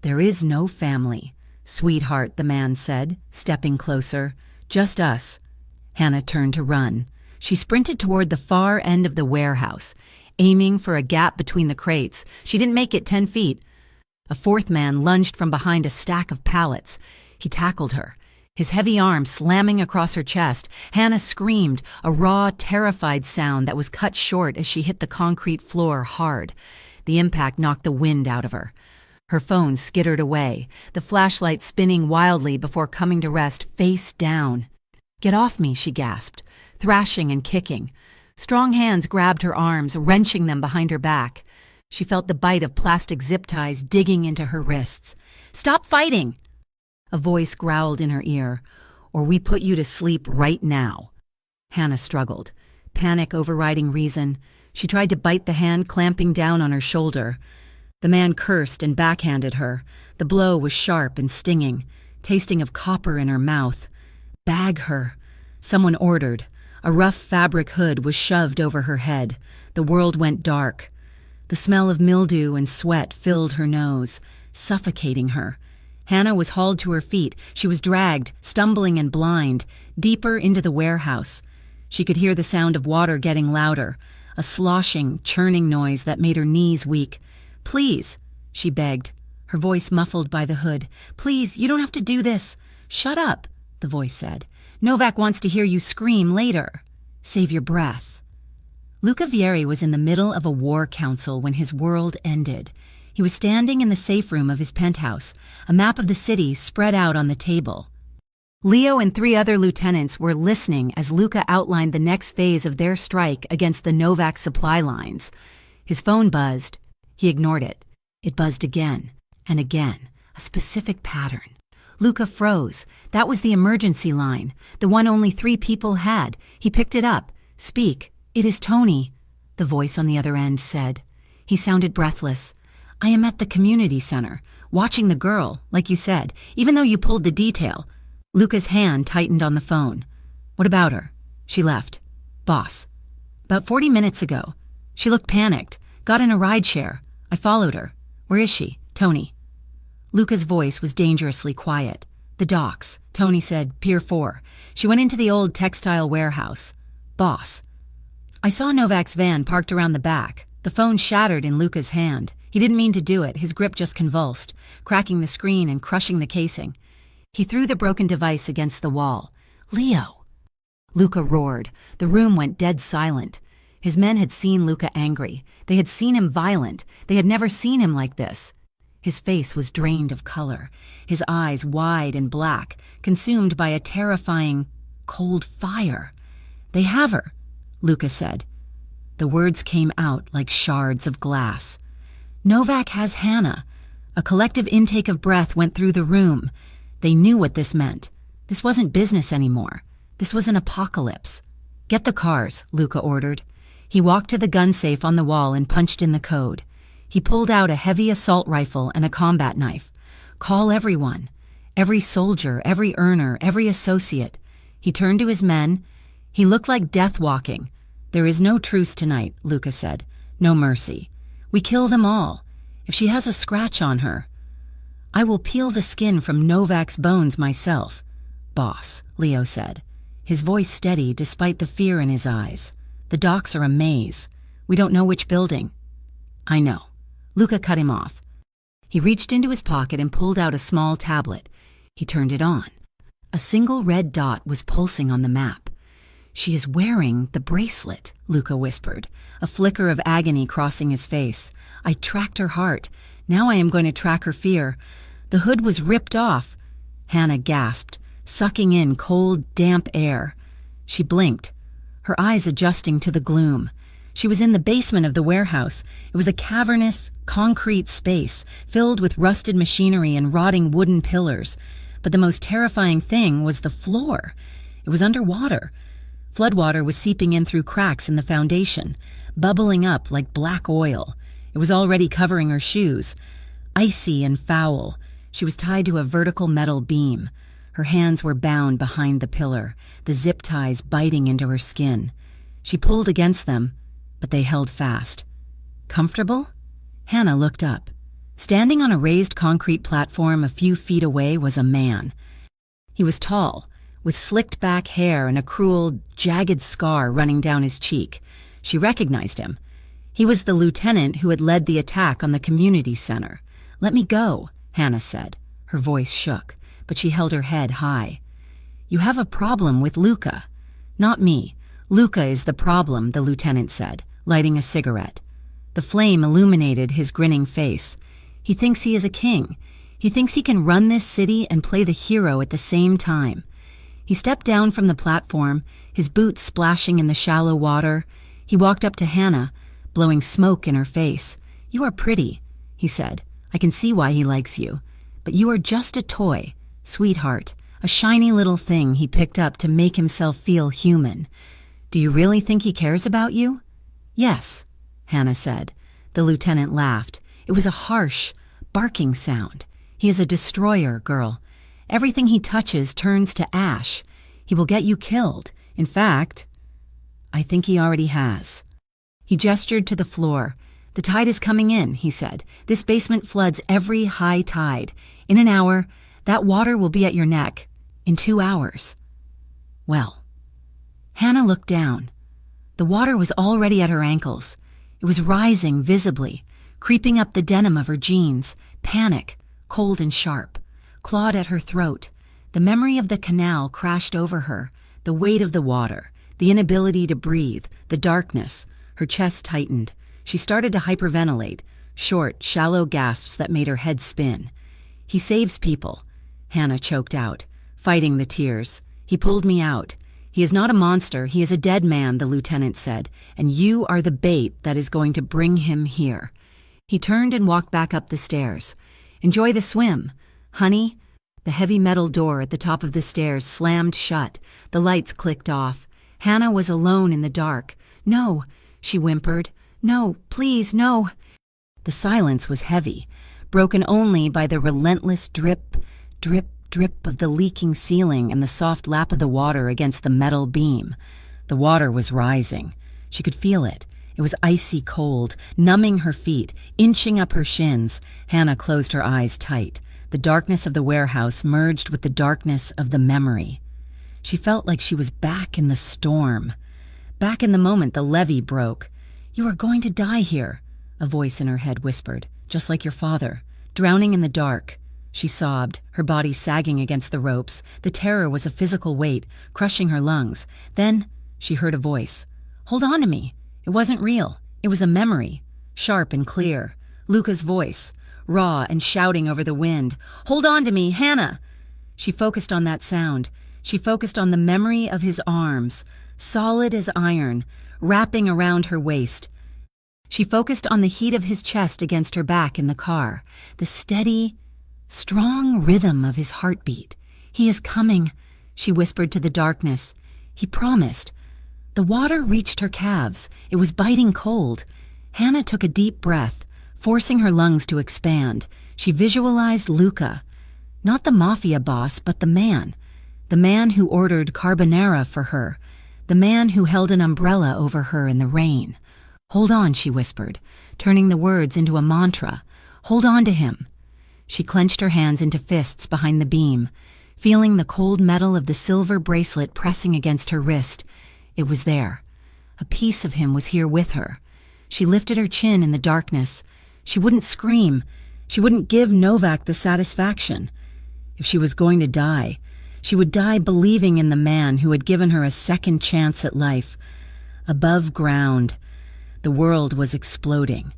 "There is no family, sweetheart," the man said, stepping closer. "Just us." Hannah turned to run. She sprinted toward the far end of the warehouse, aiming for a gap between the crates. She didn't make it 10 feet. A 4th man lunged from behind a stack of pallets. He tackled her, his heavy arm slamming across her chest. Hannah screamed, a raw, terrified sound that was cut short as she hit the concrete floor hard. The impact knocked the wind out of her. Her phone skittered away, the flashlight spinning wildly before coming to rest face down. "Get off me," she gasped, thrashing and kicking. Strong hands grabbed her arms, wrenching them behind her back. She felt the bite of plastic zip ties digging into her wrists. "Stop fighting!" A voice growled in her ear. "Or we put you to sleep right now." Hannah struggled, panic overriding reason. She tried to bite the hand clamping down on her shoulder. The man cursed and backhanded her. The blow was sharp and stinging, tasting of copper in her mouth. "Bag her," someone ordered. A rough fabric hood was shoved over her head. The world went dark. The smell of mildew and sweat filled her nose, suffocating her. Hannah was hauled to her feet. She was dragged, stumbling and blind, deeper into the warehouse. She could hear the sound of water getting louder, a sloshing, churning noise that made her knees weak. "Please," she begged, her voice muffled by the hood. "Please, you don't have to do this." "Shut up," the voice said. "Novak wants to hear you scream later. Save your breath." Luca Vieri was in the middle of a war council when his world ended. He was standing in the safe room of his penthouse, a map of the city spread out on the table. Leo and 3 other lieutenants were listening as Luca outlined the next phase of their strike against the Novak supply lines. His phone buzzed. He ignored it. It buzzed again and again, a specific pattern. Luca froze. That was the emergency line, the one only 3 people had. He picked it up. "Speak. It is Tony," the voice on the other end said. He sounded breathless. "I am at the community center, watching the girl, like you said, even though you pulled the detail." Luca's hand tightened on the phone. "What about her?" "She left. Boss. About 40 minutes ago. She looked panicked. Got in a rideshare. I followed her. Where is she? Tony." Luca's voice was dangerously quiet. "The docks," Tony said, "Pier 4. She went into the old textile warehouse." "Boss." "I saw Novak's van parked around the back." The phone shattered in Luca's hand. He didn't mean to do it. His grip just convulsed, cracking the screen and crushing the casing. He threw the broken device against the wall. "Leo!" Luca roared. The room went dead silent. His men had seen Luca angry. They had seen him violent. They had never seen him like this. His face was drained of color, his eyes wide and black, consumed by a terrifying, cold fire. "They have her," Luca said. The words came out like shards of glass. "Novak has Hannah." A collective intake of breath went through the room. They knew what this meant. This wasn't business anymore. This was an apocalypse. Get the cars, Luca ordered. He walked to the gun safe on the wall and punched in the code. He pulled out a heavy assault rifle and a combat knife. Call everyone. Every soldier, every earner, every associate. He turned to his men. He looked like death walking. There is no truce tonight, Luca said. No mercy. We kill them all. If she has a scratch on her, I will peel the skin from Novak's bones myself. Boss, Leo said, his voice steady despite the fear in his eyes. The docks are a maze. We don't know which building. I know. Luca cut him off. He reached into his pocket and pulled out a small tablet. He turned it on. A single red dot was pulsing on the map. She is wearing the bracelet, Luca whispered, a flicker of agony crossing his face. I tracked her heart. Now I am going to track her fear. The hood was ripped off. Hannah gasped, sucking in cold, damp air. She blinked, her eyes adjusting to the gloom. She was in the basement of the warehouse. It was a cavernous, concrete space filled with rusted machinery and rotting wooden pillars. But the most terrifying thing was the floor. It was underwater. Floodwater was seeping in through cracks in the foundation, bubbling up like black oil. It was already covering her shoes. Icy and foul, she was tied to a vertical metal beam. Her hands were bound behind the pillar, the zip ties biting into her skin. She pulled against them, but they held fast. Comfortable? Hannah looked up. Standing on a raised concrete platform a few feet away was a man. He was tall, with slicked back hair and a cruel, jagged scar running down his cheek. She recognized him. He was the lieutenant who had led the attack on the community center. Let me go, Hannah said. Her voice shook, but she held her head high. You have a problem with Luca. Not me. Luca is the problem, the lieutenant said, lighting a cigarette. The flame illuminated his grinning face. He thinks he is a king. He thinks he can run this city and play the hero at the same time. He stepped down from the platform, his boots splashing in the shallow water. He walked up to Hannah, blowing smoke in her face. You are pretty, he said. I can see why he likes you. But you are just a toy, sweetheart, a shiny little thing he picked up to make himself feel human. Do you really think he cares about you? Yes, Hannah said. The lieutenant laughed. It was a harsh, barking sound. He is a destroyer, girl. Everything he touches turns to ash. He will get you killed. In fact, I think he already has. He gestured to the floor. The tide is coming in, he said. This basement floods every high tide. In an hour, that water will be at your neck. In 2 hours. Well, Hannah looked down. The water was already at her ankles. It was rising visibly, creeping up the denim of her jeans, panic, cold and sharp, clawed at her throat. The memory of the canal crashed over her, the weight of the water, the inability to breathe, the darkness. Her chest tightened. She started to hyperventilate, short, shallow gasps that made her head spin. He saves people, Hannah choked out, fighting the tears. He pulled me out. He is not a monster, he is a dead man, the lieutenant said, and you are the bait that is going to bring him here. He turned and walked back up the stairs. Enjoy the swim. Honey? The heavy metal door at the top of the stairs slammed shut. The lights clicked off. Hannah was alone in the dark. No, she whimpered. No, please, no. The silence was heavy, broken only by the relentless drip, drip, drip of the leaking ceiling and the soft lap of the water against the metal beam. The water was rising. She could feel it. It was icy cold, numbing her feet, inching up her shins. Hannah closed her eyes tight. The darkness of the warehouse merged with the darkness of the memory. She felt like she was back in the storm. Back in the moment the levee broke. You are going to die here, a voice in her head whispered, just like your father, drowning in the dark. She sobbed, her body sagging against the ropes. The terror was a physical weight, crushing her lungs. Then she heard a voice. Hold on to me. It wasn't real. It was a memory, sharp and clear. Luca's voice, raw and shouting over the wind. Hold on to me, Hannah! She focused on that sound. She focused on the memory of his arms, solid as iron, wrapping around her waist. She focused on the heat of his chest against her back in the car, the steady, strong rhythm of his heartbeat. He is coming, she whispered to the darkness. He promised. The water reached her calves. It was biting cold. Hannah took a deep breath, forcing her lungs to expand. She visualized Luca. Not the Mafia boss, but the man. The man who ordered carbonara for her. The man who held an umbrella over her in the rain. "Hold on," she whispered, turning the words into a mantra. "Hold on to him." She clenched her hands into fists behind the beam, feeling the cold metal of the silver bracelet pressing against her wrist. It was there. A piece of him was here with her. She lifted her chin in the darkness. She wouldn't scream. She wouldn't give Novak the satisfaction. If she was going to die, she would die believing in the man who had given her a second chance at life. Above ground, the world was exploding.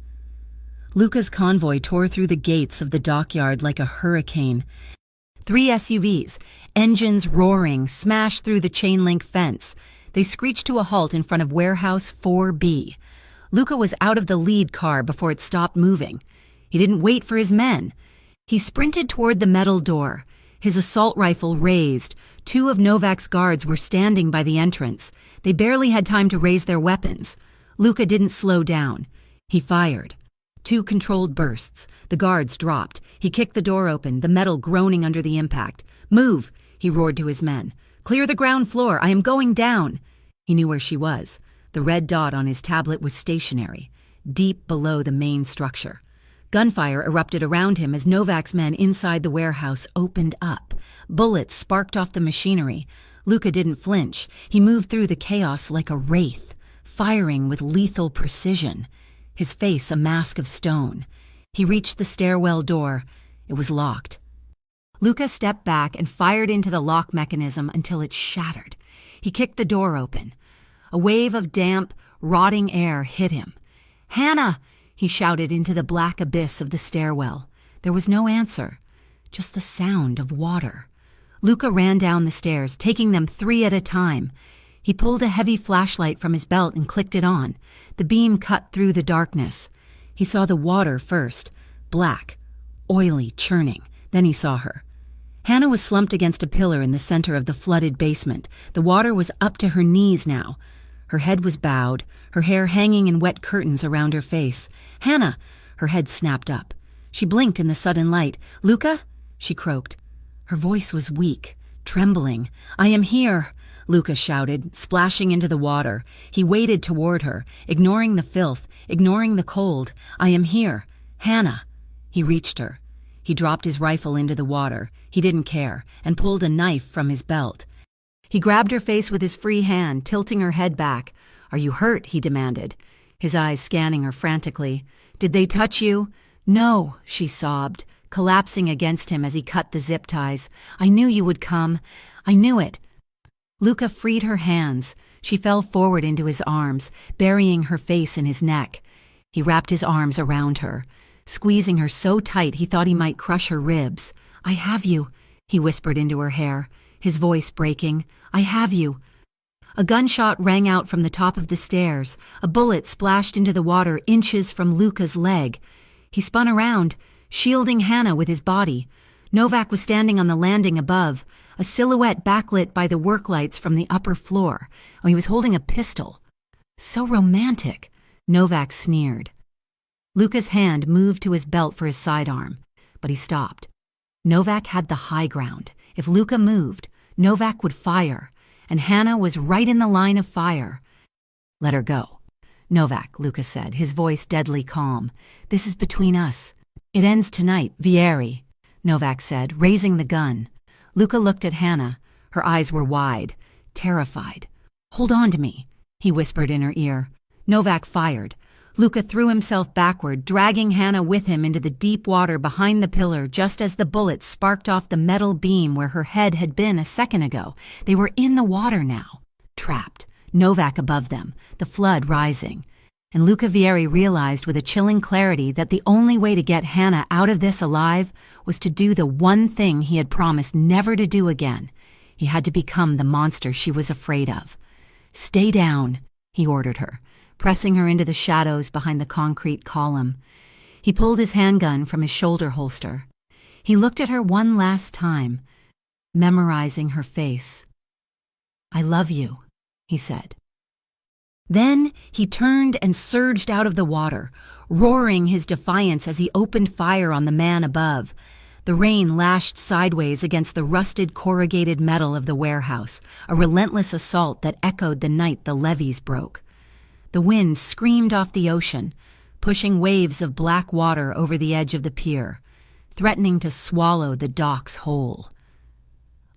Luca's convoy tore through the gates of the dockyard like a hurricane. 3 SUVs, engines roaring, smashed through the chain-link fence. They screeched to a halt in front of Warehouse 4B. Luca was out of the lead car before it stopped moving. He didn't wait for his men. He sprinted toward the metal door, his assault rifle raised. 2 of Novak's guards were standing by the entrance. They barely had time to raise their weapons. Luca didn't slow down. He fired. 2 controlled bursts. The guards dropped. He kicked the door open, the metal groaning under the impact. "Move!" he roared to his men. "Clear the ground floor. I am going down." He knew where she was. The red dot on his tablet was stationary, deep below the main structure. Gunfire erupted around him as Novak's men inside the warehouse opened up. Bullets sparked off the machinery. Luca didn't flinch. He moved through the chaos like a wraith, firing with lethal precision. His face a mask of stone. He reached the stairwell door. It was locked. Luca stepped back and fired into the lock mechanism until it shattered. He kicked the door open. A wave of damp, rotting air hit him. "Hannah!" he shouted into the black abyss of the stairwell. There was no answer, just the sound of water. Luca ran down the stairs, taking them 3 at a time. He pulled a heavy flashlight from his belt and clicked it on. The beam cut through the darkness. He saw the water first, black, oily, churning. Then he saw her. Hannah was slumped against a pillar in the center of the flooded basement. The water was up to her knees now. Her head was bowed, her hair hanging in wet curtains around her face. "Hannah!" Her head snapped up. She blinked in the sudden light. "Luca?" she croaked. Her voice was weak, trembling. "I am here," Luca shouted, splashing into the water. He waded toward her, ignoring the filth, ignoring the cold. "I am here. Hannah." He reached her. He dropped his rifle into the water. He didn't care, and pulled a knife from his belt. He grabbed her face with his free hand, tilting her head back. "Are you hurt?" he demanded, his eyes scanning her frantically. "Did they touch you?" "No," she sobbed, collapsing against him as he cut the zip ties. "I knew you would come. I knew it." Luca freed her hands. She fell forward into his arms, burying her face in his neck. He wrapped his arms around her, squeezing her so tight he thought he might crush her ribs. "I have you," he whispered into her hair, his voice breaking. "I have you." A gunshot rang out from the top of the stairs. A bullet splashed into the water inches from Luca's leg. He spun around, shielding Hannah with his body. Novak was standing on the landing above, a silhouette backlit by the work lights from the upper floor. He was holding a pistol. "So romantic," Novak sneered. Luca's hand moved to his belt for his sidearm, but he stopped. Novak had the high ground. If Luca moved, Novak would fire, and Hannah was right in the line of fire. "Let her go." "Novak," Luca said, his voice deadly calm. "This is between us. It ends tonight, Vieri," Novak said, raising the gun. Luca looked at Hannah. Her eyes were wide, terrified. "Hold on to me," he whispered in her ear. Novak fired. Luca threw himself backward, dragging Hannah with him into the deep water behind the pillar just as the bullets sparked off the metal beam where her head had been a second ago. They were in the water now, trapped, Novak above them, the flood rising. And Luca Vieri realized with a chilling clarity that the only way to get Hannah out of this alive was to do the one thing he had promised never to do again. He had to become the monster she was afraid of. "Stay down," he ordered her, pressing her into the shadows behind the concrete column. He pulled his handgun from his shoulder holster. He looked at her one last time, memorizing her face. "I love you," he said. Then he turned and surged out of the water, roaring his defiance as he opened fire on the man above. The rain lashed sideways against the rusted corrugated metal of the warehouse, a relentless assault that echoed the night the levees broke. The wind screamed off the ocean, pushing waves of black water over the edge of the pier, threatening to swallow the docks whole.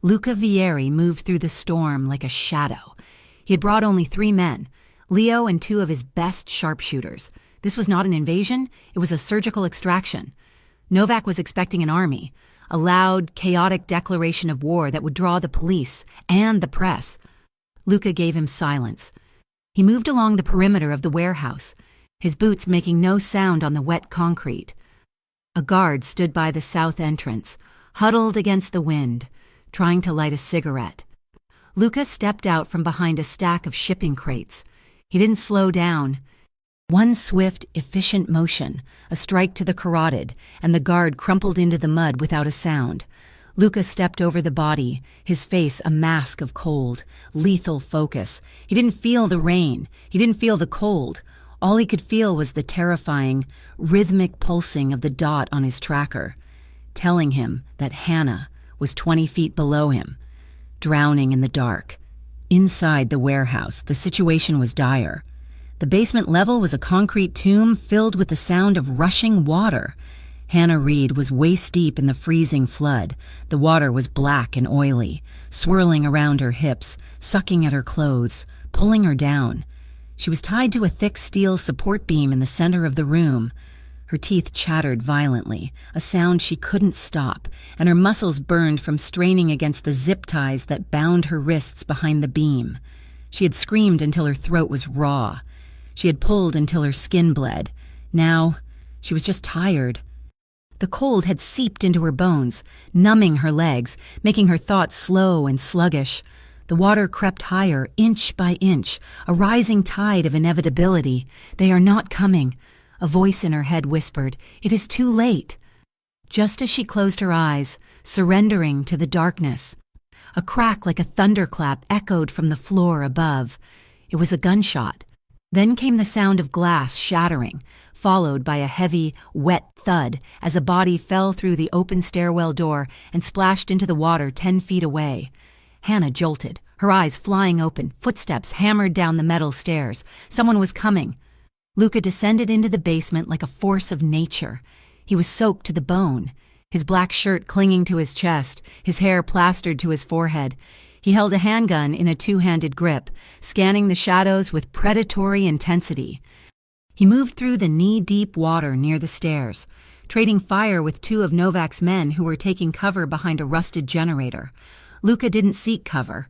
Luca Vieri moved through the storm like a shadow. He had brought only 3 men, Leo and 2 of his best sharpshooters. This was not an invasion, it was a surgical extraction. Novak was expecting an army, a loud, chaotic declaration of war that would draw the police and the press. Luca gave him silence. He moved along the perimeter of the warehouse, his boots making no sound on the wet concrete. A guard stood by the south entrance, huddled against the wind, trying to light a cigarette. Luca stepped out from behind a stack of shipping crates. He didn't slow down. One swift, efficient motion, a strike to the carotid, and the guard crumpled into the mud without a sound. Luca stepped over the body, his face a mask of cold, lethal focus. He didn't feel the rain. He didn't feel the cold. All he could feel was the terrifying, rhythmic pulsing of the dot on his tracker, telling him that Hannah was 20 feet below him, drowning in the dark. Inside the warehouse, the situation was dire. The basement level was a concrete tomb filled with the sound of rushing water. Hannah Reed was waist-deep in the freezing flood. The water was black and oily, swirling around her hips, sucking at her clothes, pulling her down. She was tied to a thick steel support beam in the center of the room. Her teeth chattered violently, a sound she couldn't stop, and her muscles burned from straining against the zip ties that bound her wrists behind the beam. She had screamed until her throat was raw. She had pulled until her skin bled. Now, she was just tired. The cold had seeped into her bones, numbing her legs, making her thoughts slow and sluggish. The water crept higher, inch by inch, a rising tide of inevitability. They are not coming. A voice in her head whispered, "It is too late." Just as she closed her eyes, surrendering to the darkness, a crack like a thunderclap echoed from the floor above. It was a gunshot. Then came the sound of glass shattering, followed by a heavy, wet thud as a body fell through the open stairwell door and splashed into the water 10 feet away. Hannah jolted, her eyes flying open, footsteps hammered down the metal stairs. Someone was coming. Luca descended into the basement like a force of nature. He was soaked to the bone, his black shirt clinging to his chest, his hair plastered to his forehead. He held a handgun in a 2-handed grip, scanning the shadows with predatory intensity. He moved through the knee-deep water near the stairs, trading fire with 2 of Novak's men who were taking cover behind a rusted generator. Luca didn't seek cover.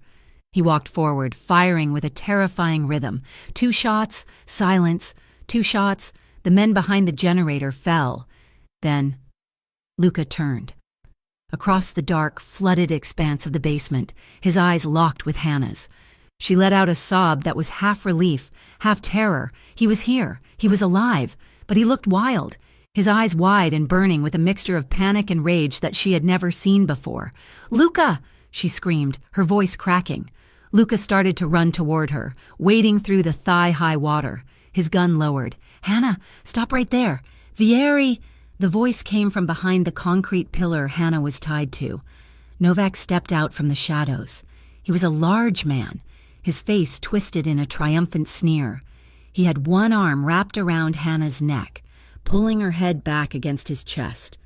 He walked forward, firing with a terrifying rhythm. 2 shots, silence, 2 shots. The men behind the generator fell. Then, Luca turned. Across the dark, flooded expanse of the basement, his eyes locked with Hannah's. She let out a sob that was half relief, half terror. He was here. He was alive. But he looked wild, his eyes wide and burning with a mixture of panic and rage that she had never seen before. "Luca!" she screamed, her voice cracking. Luca started to run toward her, wading through the thigh-high water, his gun lowered. "Hannah, stop right there. Vieri!" The voice came from behind the concrete pillar Hannah was tied to. Novak stepped out from the shadows. He was a large man, his face twisted in a triumphant sneer. He had one arm wrapped around Hannah's neck, pulling her head back against his chest.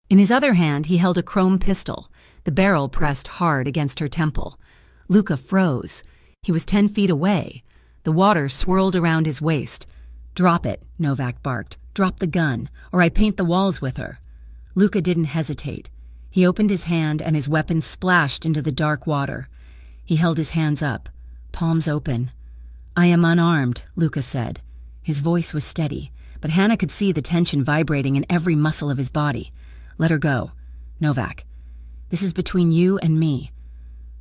In his other hand, he held a chrome pistol, the barrel pressed hard against her temple. Luca froze. He was 10 feet away. The water swirled around his waist. "Drop it," Novak barked. "Drop the gun, or I paint the walls with her." Luca didn't hesitate. He opened his hand and his weapon splashed into the dark water. He held his hands up, palms open. "I am unarmed," Luca said. His voice was steady, but Hannah could see the tension vibrating in every muscle of his body. "Let her go. Novak, this is between you and me."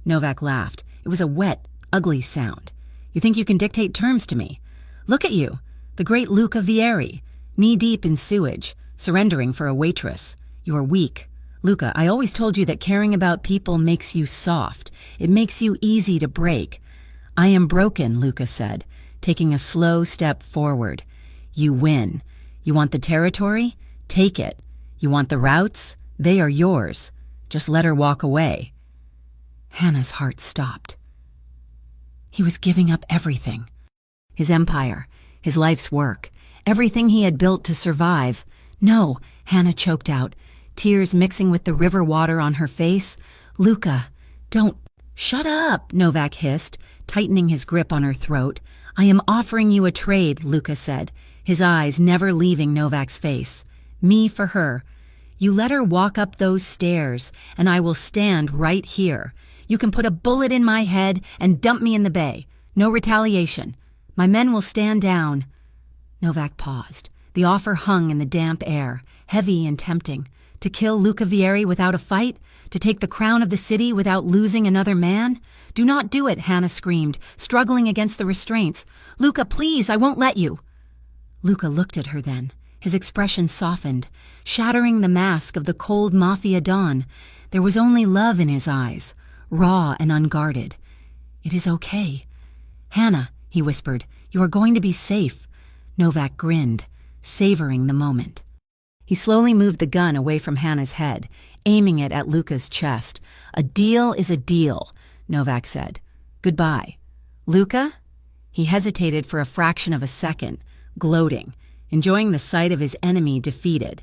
Novak laughed. It was a wet, ugly sound. "You think you can dictate terms to me? Look at you, the great Luca Vieri, knee-deep in sewage, surrendering for a waitress. You are weak. Luca, I always told you that caring about people makes you soft. It makes you easy to break." "I am broken," Luca said, taking a slow step forward. You win. You want the territory? Take it. You want the routes? They are yours. Just let her walk away. Hannah's heart stopped. He was giving up everything. His empire, his life's work, everything he had built to survive. No, Hannah choked out, tears mixing with the river water on her face. Luca, don't. Shut up, Novak hissed, tightening his grip on her throat. I am offering you a trade, Luca said, his eyes never leaving Novak's face. Me for her. You let her walk up those stairs, and I will stand right here. You can put a bullet in my head and dump me in the bay. No retaliation. My men will stand down. Novak paused. The offer hung in the damp air, heavy and tempting. To kill Luca Vieri without a fight? To take the crown of the city without losing another man? Do not do it, Hannah screamed, struggling against the restraints. Luca, please, I won't let you. Luca looked at her then. His expression softened, shattering the mask of the cold Mafia dawn. There was only love in his eyes, raw and unguarded. It is okay. Hannah, he whispered, you are going to be safe. Novak grinned, savoring the moment. He slowly moved the gun away from Hannah's head, aiming it at Luca's chest. A deal is a deal, Novak said. Goodbye. Luca? He hesitated for a fraction of a second, gloating, enjoying the sight of his enemy defeated.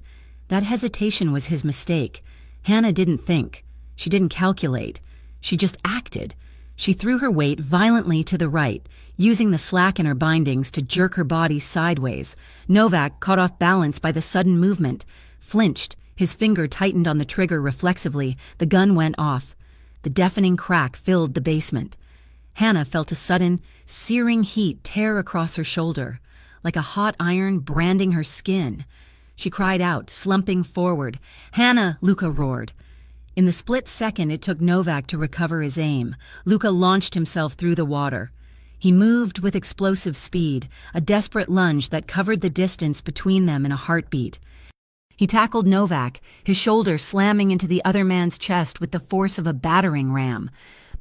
That hesitation was his mistake. Hannah didn't think. She didn't calculate. She just acted. She threw her weight violently to the right, using the slack in her bindings to jerk her body sideways. Novak, caught off balance by the sudden movement, flinched. His finger tightened on the trigger reflexively. The gun went off. The deafening crack filled the basement. Hannah felt a sudden, searing heat tear across her shoulder, like a hot iron branding her skin. She cried out, slumping forward. Hannah, Luca roared. In the split second it took Novak to recover his aim, Luca launched himself through the water. He moved with explosive speed, a desperate lunge that covered the distance between them in a heartbeat. He tackled Novak, his shoulder slamming into the other man's chest with the force of a battering ram.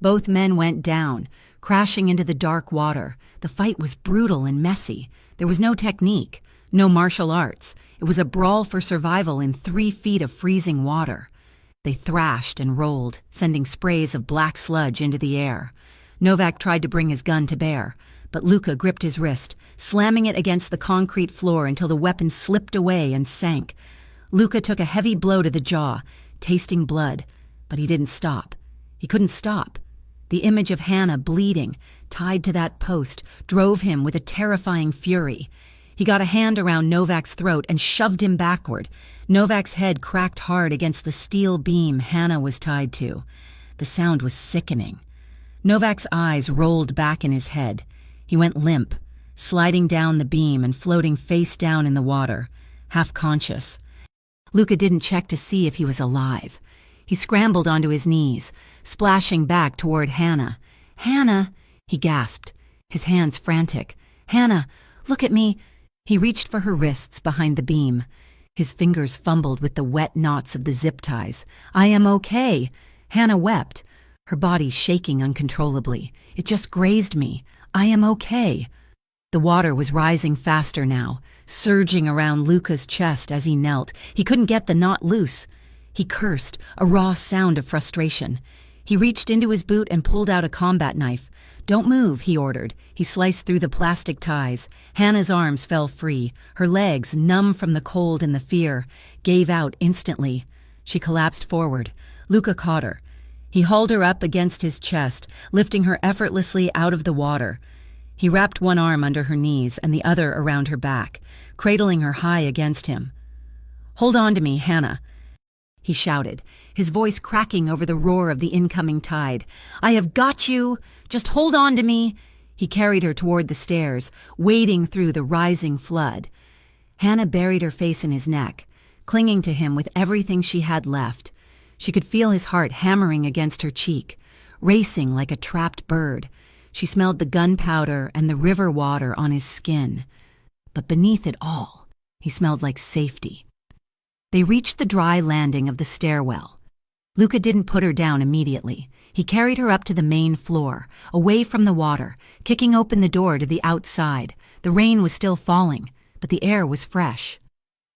Both men went down, crashing into the dark water. The fight was brutal and messy. There was no technique, no martial arts. It was a brawl for survival in 3 feet of freezing water. They thrashed and rolled, sending sprays of black sludge into the air. Novak tried to bring his gun to bear, but Luca gripped his wrist, slamming it against the concrete floor until the weapon slipped away and sank. Luca took a heavy blow to the jaw, tasting blood, but he didn't stop. He couldn't stop. The image of Hannah bleeding, tied to that post, drove him with a terrifying fury. He got a hand around Novak's throat and shoved him backward. Novak's head cracked hard against the steel beam Hannah was tied to. The sound was sickening. Novak's eyes rolled back in his head. He went limp, sliding down the beam and floating face down in the water, half conscious. Luca didn't check to see if he was alive. He scrambled onto his knees, splashing back toward Hannah. Hannah, he gasped, his hands frantic. Hannah, look at me. He reached for her wrists behind the beam. His fingers fumbled with the wet knots of the zip ties. I am okay. Hannah wept, her body shaking uncontrollably. It just grazed me. I am okay. The water was rising faster now, surging around Luca's chest as he knelt. He couldn't get the knot loose. He cursed, a raw sound of frustration. He reached into his boot and pulled out a combat knife. Don't move, he ordered. He sliced through the plastic ties. Hannah's arms fell free. Her legs, numb from the cold and the fear, gave out instantly. She collapsed forward. Luca caught her. He hauled her up against his chest, lifting her effortlessly out of the water. He wrapped one arm under her knees and the other around her back, cradling her high against him. Hold on to me, Hannah, he shouted, his voice cracking over the roar of the incoming tide. I have got you! Just hold on to me! He carried her toward the stairs, wading through the rising flood. Hannah buried her face in his neck, clinging to him with everything she had left. She could feel his heart hammering against her cheek, racing like a trapped bird. She smelled the gunpowder and the river water on his skin. But beneath it all, he smelled like safety. They reached the dry landing of the stairwell. Luca didn't put her down immediately. He carried her up to the main floor, away from the water, kicking open the door to the outside. The rain was still falling, but the air was fresh.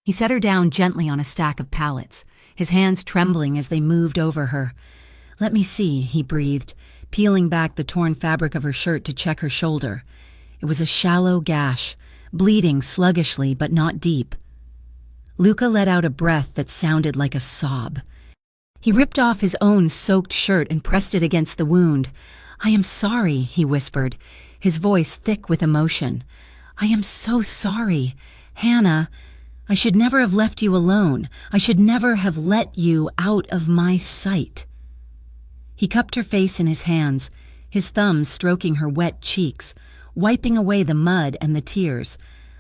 He set her down gently on a stack of pallets, his hands trembling as they moved over her. "Let me see," he breathed, peeling back the torn fabric of her shirt to check her shoulder. It was a shallow gash, bleeding sluggishly but not deep. Luca let out a breath that sounded like a sob. He ripped off his own soaked shirt and pressed it against the wound. "I am sorry," he whispered, his voice thick with emotion. "I am so sorry. Hannah, I should never have left you alone. I should never have let you out of my sight." He cupped her face in his hands, his thumbs stroking her wet cheeks, wiping away the mud and the tears.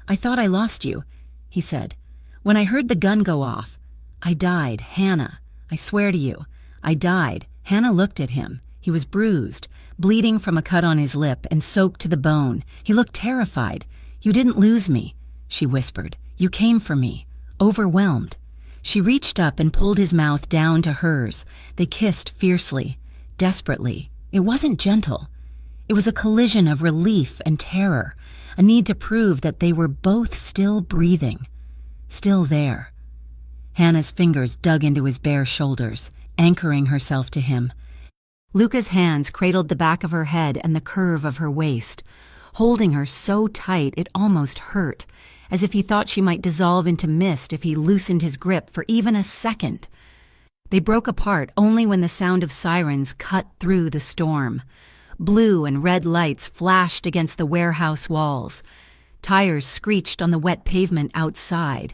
"I thought I lost you," he said. "When I heard the gun go off, I died, Hannah. I swear to you, I died." Hannah looked at him. He was bruised, bleeding from a cut on his lip and soaked to the bone. He looked terrified. "You didn't lose me," she whispered. "You came for me, overwhelmed." She reached up and pulled his mouth down to hers. They kissed fiercely, desperately. It wasn't gentle. It was a collision of relief and terror, a need to prove that they were both still breathing, still there. Hannah's fingers dug into his bare shoulders, anchoring herself to him. Luca's hands cradled the back of her head and the curve of her waist, holding her so tight it almost hurt, as if he thought she might dissolve into mist if he loosened his grip for even a second. They broke apart only when the sound of sirens cut through the storm. Blue and red lights flashed against the warehouse walls. Tires screeched on the wet pavement outside.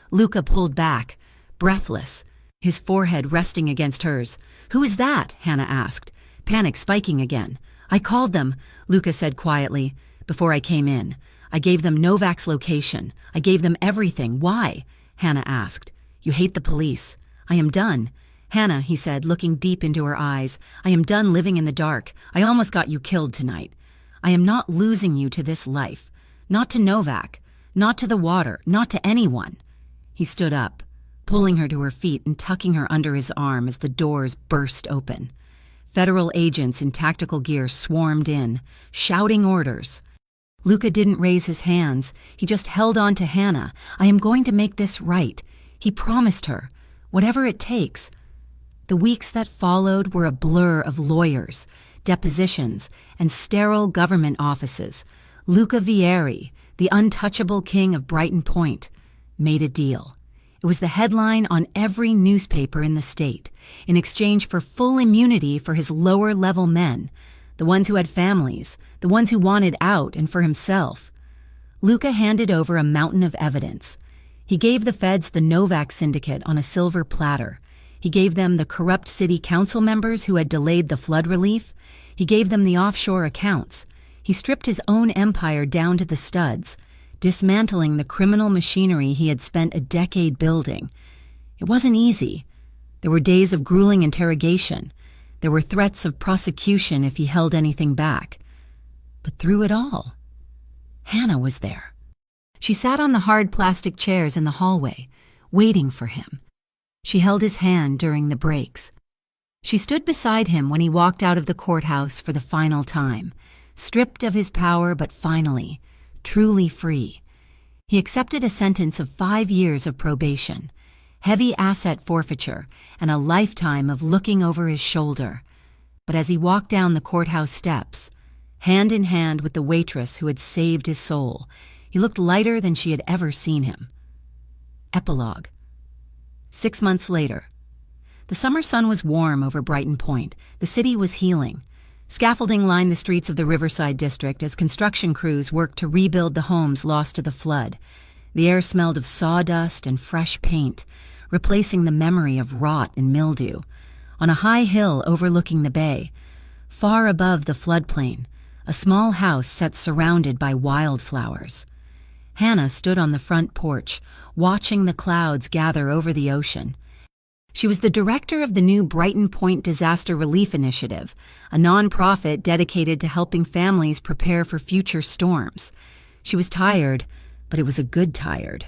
Luca pulled back, breathless, his forehead resting against hers. "Who is that?" Hannah asked, panic spiking again. "I called them," Luca said quietly, "before I came in. I gave them Novak's location. I gave them everything. Why?" Hannah asked. "You hate the police." "I am done." "Hannah," he said, looking deep into her eyes, "I am done living in the dark. I almost got you killed tonight. I am not losing you to this life. Not to Novak. Not to the water. Not to anyone." He stood up, pulling her to her feet and tucking her under his arm as the doors burst open. Federal agents in tactical gear swarmed in, shouting orders. Luca didn't raise his hands. He just held on to Hannah. "I am going to make this right," he promised her, "whatever it takes." The weeks that followed were a blur of lawyers, depositions, and sterile government offices. Luca Vieri, the untouchable king of Brighton Point, made a deal. It was the headline on every newspaper in the state, in exchange for full immunity for his lower-level men, the ones who had families, the ones who wanted out, and for himself. Luca handed over a mountain of evidence. He gave the feds the Novak syndicate on a silver platter. He gave them the corrupt city council members who had delayed the flood relief. He gave them the offshore accounts. He stripped his own empire down to the studs, dismantling the criminal machinery he had spent a decade building. It wasn't easy. There were days of grueling interrogation. There were threats of prosecution if he held anything back. But through it all, Hannah was there. She sat on the hard plastic chairs in the hallway, waiting for him. She held his hand during the breaks. She stood beside him when he walked out of the courthouse for the final time, stripped of his power but finally, truly free. He accepted a sentence of 5 years of probation, heavy asset forfeiture, and a lifetime of looking over his shoulder. But as he walked down the courthouse steps, hand in hand with the waitress who had saved his soul, he looked lighter than she had ever seen him. Epilogue. 6 months later. The summer sun was warm over Brighton Point. The city was healing. Scaffolding lined the streets of the Riverside district as construction crews worked to rebuild the homes lost to the flood. The air smelled of sawdust and fresh paint, replacing the memory of rot and mildew. On a high hill overlooking the bay, far above the floodplain, a small house sat surrounded by wildflowers. Hannah stood on the front porch, watching the clouds gather over the ocean. She was the director of the new Brighton Point Disaster Relief Initiative, a nonprofit dedicated to helping families prepare for future storms. She was tired, but it was a good tired.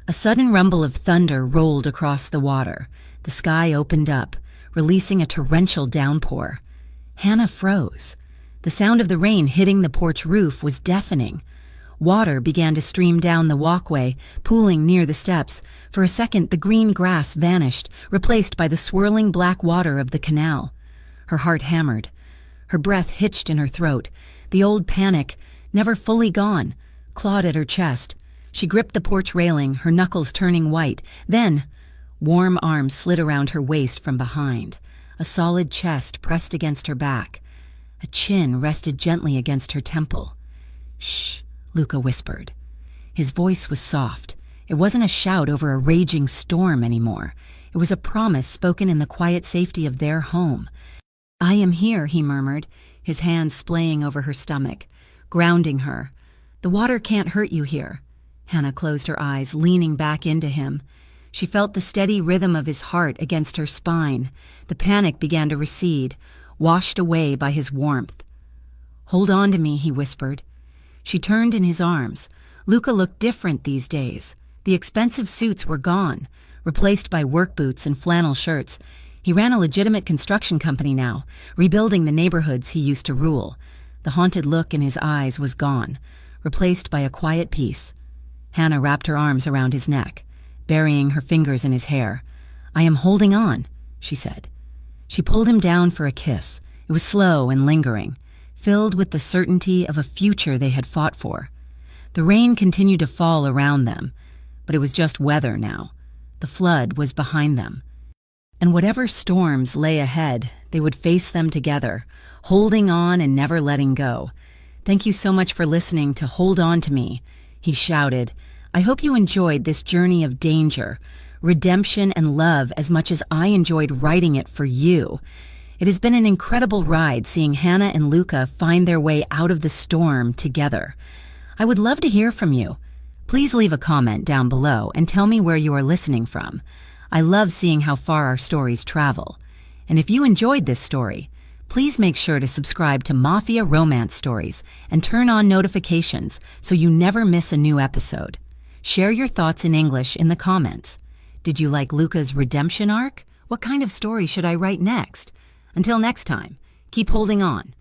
A sudden rumble of thunder rolled across the water. The sky opened up, releasing a torrential downpour. Hannah froze. The sound of the rain hitting the porch roof was deafening. Water began to stream down the walkway, pooling near the steps. For a second, the green grass vanished, replaced by the swirling black water of the canal. Her heart hammered. Her breath hitched in her throat. The old panic, never fully gone, clawed at her chest. She gripped the porch railing, her knuckles turning white. Then, warm arms slid around her waist from behind. A solid chest pressed against her back. A chin rested gently against her temple. "Shh," Luca whispered. His voice was soft. It wasn't a shout over a raging storm anymore. It was a promise spoken in the quiet safety of their home. "I am here," he murmured, his hands splaying over her stomach, grounding her. "The water can't hurt you here." Hannah closed her eyes, leaning back into him. She felt the steady rhythm of his heart against her spine. The panic began to recede, washed away by his warmth. "Hold on to me," he whispered. She turned in his arms. Luca looked different these days. The expensive suits were gone, replaced by work boots and flannel shirts. He ran a legitimate construction company now, rebuilding the neighborhoods he used to rule. The haunted look in his eyes was gone, replaced by a quiet peace. Hannah wrapped her arms around his neck, burying her fingers in his hair. "I am holding on," she said. She pulled him down for a kiss. It was slow and lingering, filled with the certainty of a future they had fought for. The rain continued to fall around them, but it was just weather now. The flood was behind them. And whatever storms lay ahead, they would face them together, holding on and never letting go. "Thank you so much for listening to Hold On to Me," he shouted. "I hope you enjoyed this journey of danger, redemption, and love as much as I enjoyed writing it for you. It has been an incredible ride seeing Hannah and Luca find their way out of the storm together. I would love to hear from you. Please leave a comment down below and tell me where you are listening from. I love seeing how far our stories travel. And if you enjoyed this story, please make sure to subscribe to Mafia Romance Stories and turn on notifications so you never miss a new episode. Share your thoughts in English in the comments. Did you like Luca's redemption arc? What kind of story should I write next? Until next time, keep holding on.